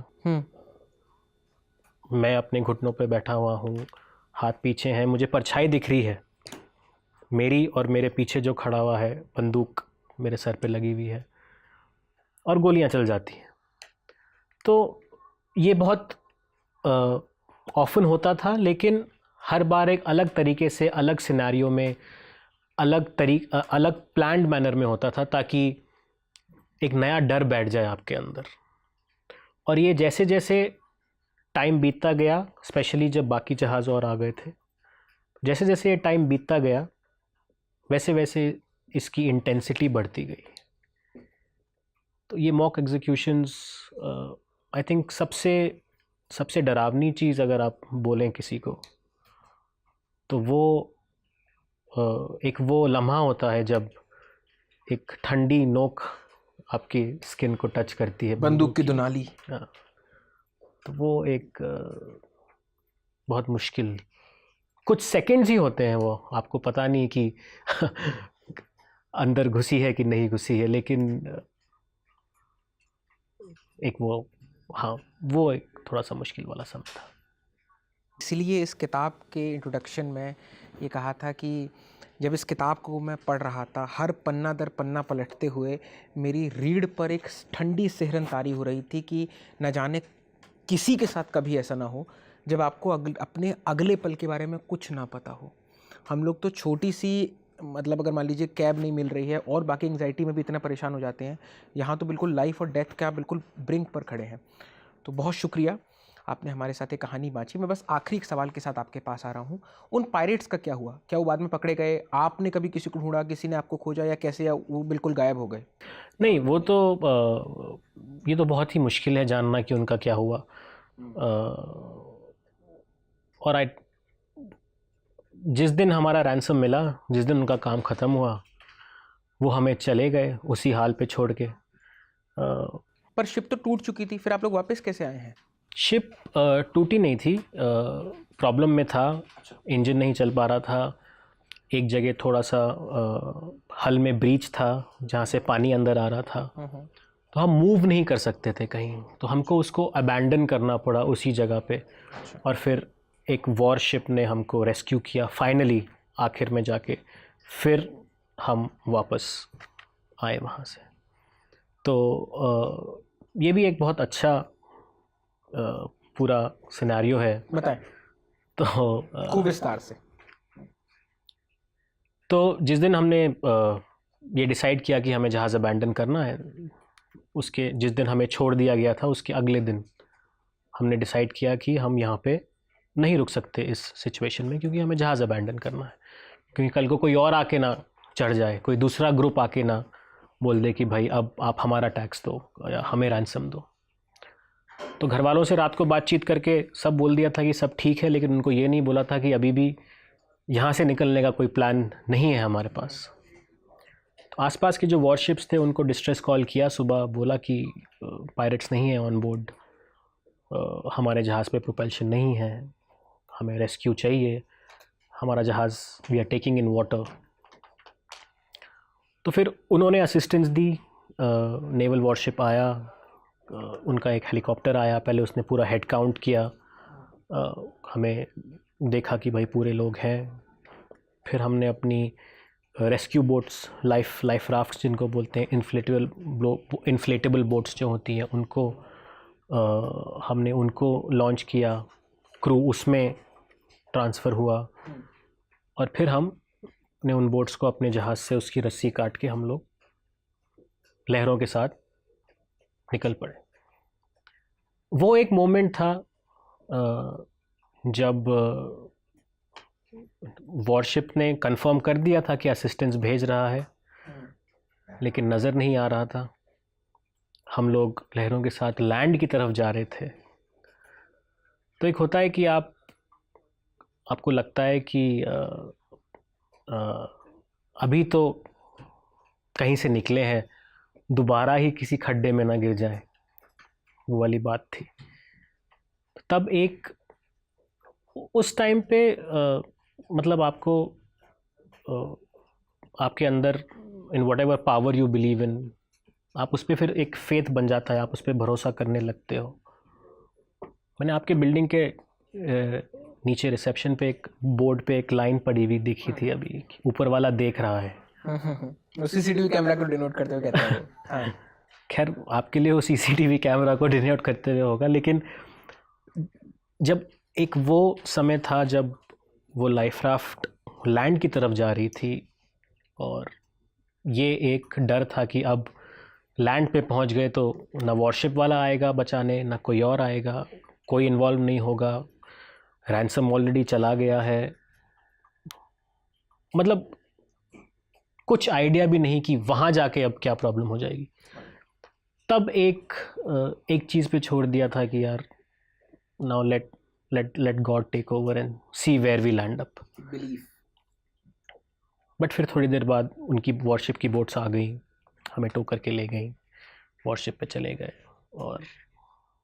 मैं अपने घुटनों पे बैठा हुआ हूँ, हाथ पीछे हैं, मुझे परछाई दिख रही है मेरी, और मेरे पीछे जो खड़ा हुआ है बंदूक मेरे सर पे लगी हुई है, और गोलियां चल जाती हैं। तो ये बहुत ऑफन होता था, लेकिन हर बार एक अलग तरीके से, अलग सिनेरियो में, अलग प्लान्ड मैनर में होता था, ताकि एक नया डर बैठ जाए आपके अंदर। और ये जैसे जैसे टाइम बीतता गया, स्पेशली जब बाकी जहाज़ और आ गए थे, जैसे जैसे ये टाइम बीतता गया, वैसे वैसे इसकी इंटेंसिटी बढ़ती गई। तो ये मॉक एग्जीक्यूशंस आई थिंक सबसे डरावनी चीज़ अगर आप बोलें किसी को, तो वो लम्हा होता है जब एक ठंडी नोक आपकी स्किन को टच करती है, बंदूक की दुनाली। तो वो एक बहुत मुश्किल कुछ सेकंड्स ही होते हैं, वो आपको पता नहीं कि अंदर घुसी है कि नहीं घुसी है, लेकिन एक वो एक थोड़ा सा मुश्किल वाला समय था। इसलिए इस किताब के इंट्रोडक्शन में ये कहा था कि जब इस किताब को मैं पढ़ रहा था, हर पन्ना दर पन्ना पलटते हुए मेरी रीढ़ पर एक ठंडी सिहरन तारी हो रही थी कि न जाने किसी के साथ कभी ऐसा ना हो जब आपको अपने अगले पल के बारे में कुछ ना पता हो। हम लोग तो छोटी सी, मतलब अगर मान लीजिए कैब नहीं मिल रही है और बाकी एंग्जाइटी में भी इतना परेशान हो जाते हैं, यहाँ तो बिल्कुल लाइफ और डेथ का बिल्कुल ब्रिंक पर खड़े हैं। तो बहुत शुक्रिया, आपने हमारे साथ एक कहानी बाँची। मैं बस आखिरी एक सवाल के साथ आपके पास आ रहा हूँ, उन पायरेट्स का क्या हुआ? क्या वो बाद में पकड़े गए? आपने कभी किसी को ढूंढा, किसी ने आपको खोजा, या कैसे, या वो बिल्कुल गायब हो गए? नहीं, वो तो ये तो बहुत ही मुश्किल है जानना कि उनका क्या हुआ। और जिस दिन हमारा रैंसम मिला, जिस दिन उनका काम ख़त्म हुआ, वो हमें चले गए उसी हाल पे छोड़ के। पर शिप तो टूट चुकी थी, फिर आप लोग वापस कैसे आए हैं? शिप टूटी नहीं थी, प्रॉब्लम में था, इंजन नहीं चल पा रहा था, एक जगह थोड़ा सा हल में ब्रीच था जहाँ से पानी अंदर आ रहा था, तो हम मूव नहीं कर सकते थे कहीं, तो हमको उसको अबैंडन करना पड़ा उसी जगह पे। और फिर एक वॉरशिप ने हमको रेस्क्यू किया फाइनली, आखिर में जाके फिर हम वापस आए वहाँ से। तो ये भी एक बहुत अच्छा पूरा सिनेरियो है। बताएं तो खूब विस्तार से। तो जिस दिन हमने ये डिसाइड किया कि हमें जहाज़ अबैंडन करना है, उसके जिस दिन हमें छोड़ दिया गया था उसके अगले दिन हमने डिसाइड किया कि हम यहाँ पे नहीं रुक सकते इस सिचुएशन में, क्योंकि हमें जहाज़ अबैंडन करना है। क्योंकि कल को कोई और आके ना चढ़ जाए, कोई दूसरा ग्रुप आके ना बोल दे कि भाई अब आप हमारा टैक्स दो या हमें रैंसम दो। तो घर वालों से रात को बातचीत करके सब बोल दिया था कि सब ठीक है, लेकिन उनको ये नहीं बोला था कि अभी भी यहाँ से निकलने का कोई प्लान नहीं है हमारे पास। तो आसपास के जो वॉरशिप्स थे उनको डिस्ट्रेस कॉल किया सुबह, बोला कि पायरेट्स नहीं है ऑन बोर्ड, हमारे जहाज़ पे प्रोपल्शन नहीं है, हमें रेस्क्यू चाहिए, हमारा जहाज़ we are taking in water. तो फिर उन्होंने असिस्टेंस दी, नेवल वॉरशिप आया, उनका एक हेलीकॉप्टर आया, पहले उसने पूरा हेड काउंट किया, हमें देखा कि भाई पूरे लोग हैं। फिर हमने अपनी रेस्क्यू बोट्स, लाइफ राफ्ट्स जिनको बोलते हैं, इन्फ्लेटेबल बोट्स जो होती हैं, उनको हमने उनको लॉन्च किया, क्रू उसमें ट्रांसफ़र हुआ, और फिर हमने उन बोट्स को अपने जहाज़ से उसकी रस्सी काट के हम लोग लहरों के साथ निकल पड़े। वो एक मोमेंट था जब वॉरशिप ने कंफर्म कर दिया था कि असिस्टेंस भेज रहा है, लेकिन नज़र नहीं आ रहा था। हम लोग लहरों के साथ लैंड की तरफ जा रहे थे। तो एक होता है कि आपको लगता है कि अभी तो कहीं से निकले हैं, दोबारा ही किसी खड्डे में ना गिर जाए, वो वाली बात थी। तब एक उस टाइम पे मतलब आपको आपके अंदर in what ever power you believe in, आप उस पर फिर एक फेथ बन जाता है, आप उस पर भरोसा करने लगते हो। मैंने आपके बिल्डिंग के नीचे रिसेप्शन पे एक बोर्ड पे एक लाइन पड़ी हुई देखी थी अभी, ऊपर वाला देख रहा है। सीसीटीवी कैमरा को डिनोट करते हुए कहता है वो। हाँ। खैर आपके लिए वो सीसीटीवी कैमरा को डिनोट करते हुए होगा, लेकिन जब एक वो समय था जब वो लाइफ राफ्ट लैंड की तरफ जा रही थी और ये एक डर था कि अब लैंड पे पहुंच गए तो ना वॉरशिप वाला आएगा बचाने, ना कोई और आएगा, कोई इन्वॉल्व नहीं होगा, रैंसम ऑलरेडी चला गया है। मतलब कुछ आइडिया भी नहीं कि वहाँ जाके अब क्या प्रॉब्लम हो जाएगी। तब एक चीज़ पे छोड़ दिया था कि यार now let God take over and see where we land up. But फिर थोड़ी देर बाद उनकी वॉरशिप की बोट्स आ गई, हमें टो करके ले गई, वॉरशिप पे चले गए और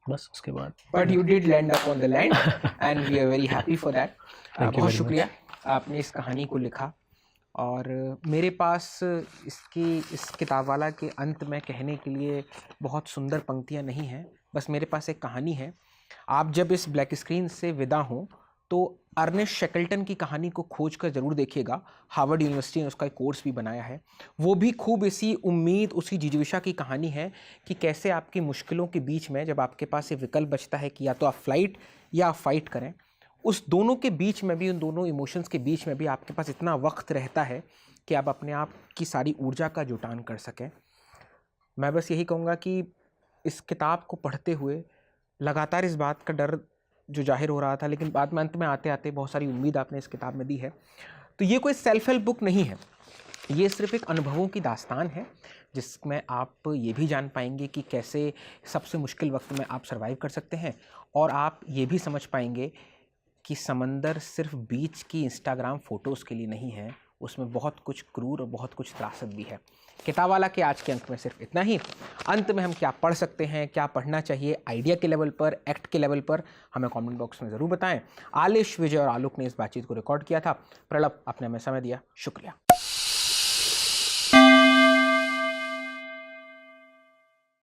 बस उसके बाद। But you did land up on the land and we are very happy for that. बहुत very शुक्रिया आपने इस कहानी को लिखा। और मेरे पास इस किताब वाला के अंत में कहने के लिए बहुत सुंदर पंक्तियाँ नहीं हैं, बस मेरे पास एक कहानी है। आप जब इस ब्लैक स्क्रीन से विदा हों तो अर्नेस्ट शेकल्टन की कहानी को खोज कर ज़रूर देखिएगा। हार्वर्ड यूनिवर्सिटी ने उसका एक कोर्स भी बनाया है। वो भी खूब इसी उम्मीद, उसी जिज्ञासा की कहानी है कि कैसे आपकी मुश्किलों के बीच में जब आपके पास ये विकल्प बचता है कि या तो आप फ्लाइट या आप फाइट करें, उस दोनों के बीच में भी, उन दोनों इमोशंस के बीच में भी आपके पास इतना वक्त रहता है कि आप अपने आप की सारी ऊर्जा का जुटान कर सकें। मैं बस यही कहूँगा कि इस किताब को पढ़ते हुए लगातार इस बात का डर जो जाहिर हो रहा था, लेकिन बाद में अंत में आते आते बहुत सारी उम्मीद आपने इस किताब में दी है। तो ये कोई सेल्फ हेल्प बुक नहीं है, ये सिर्फ एक अनुभवों की दास्तान है जिसमें आप ये भी जान पाएंगे कि कैसे सबसे मुश्किल वक्त में आप सर्वाइव कर सकते हैं, और आप ये भी समझ पाएंगे कि समंदर सिर्फ बीच की इंस्टाग्राम फ़ोटोज़ के लिए नहीं है, उसमें बहुत कुछ क्रूर और बहुत कुछ त्रासद भी है। किताब वाला के आज के अंक में सिर्फ इतना ही। अंत में हम क्या पढ़ सकते हैं, क्या पढ़ना चाहिए, आइडिया के लेवल पर, एक्ट के लेवल पर, हमें कमेंट बॉक्स में ज़रूर बताएं। आलिश, विजय और आलोक ने इस बातचीत को रिकॉर्ड किया था। प्रलभ, आपने हमें समय दिया, शुक्रिया।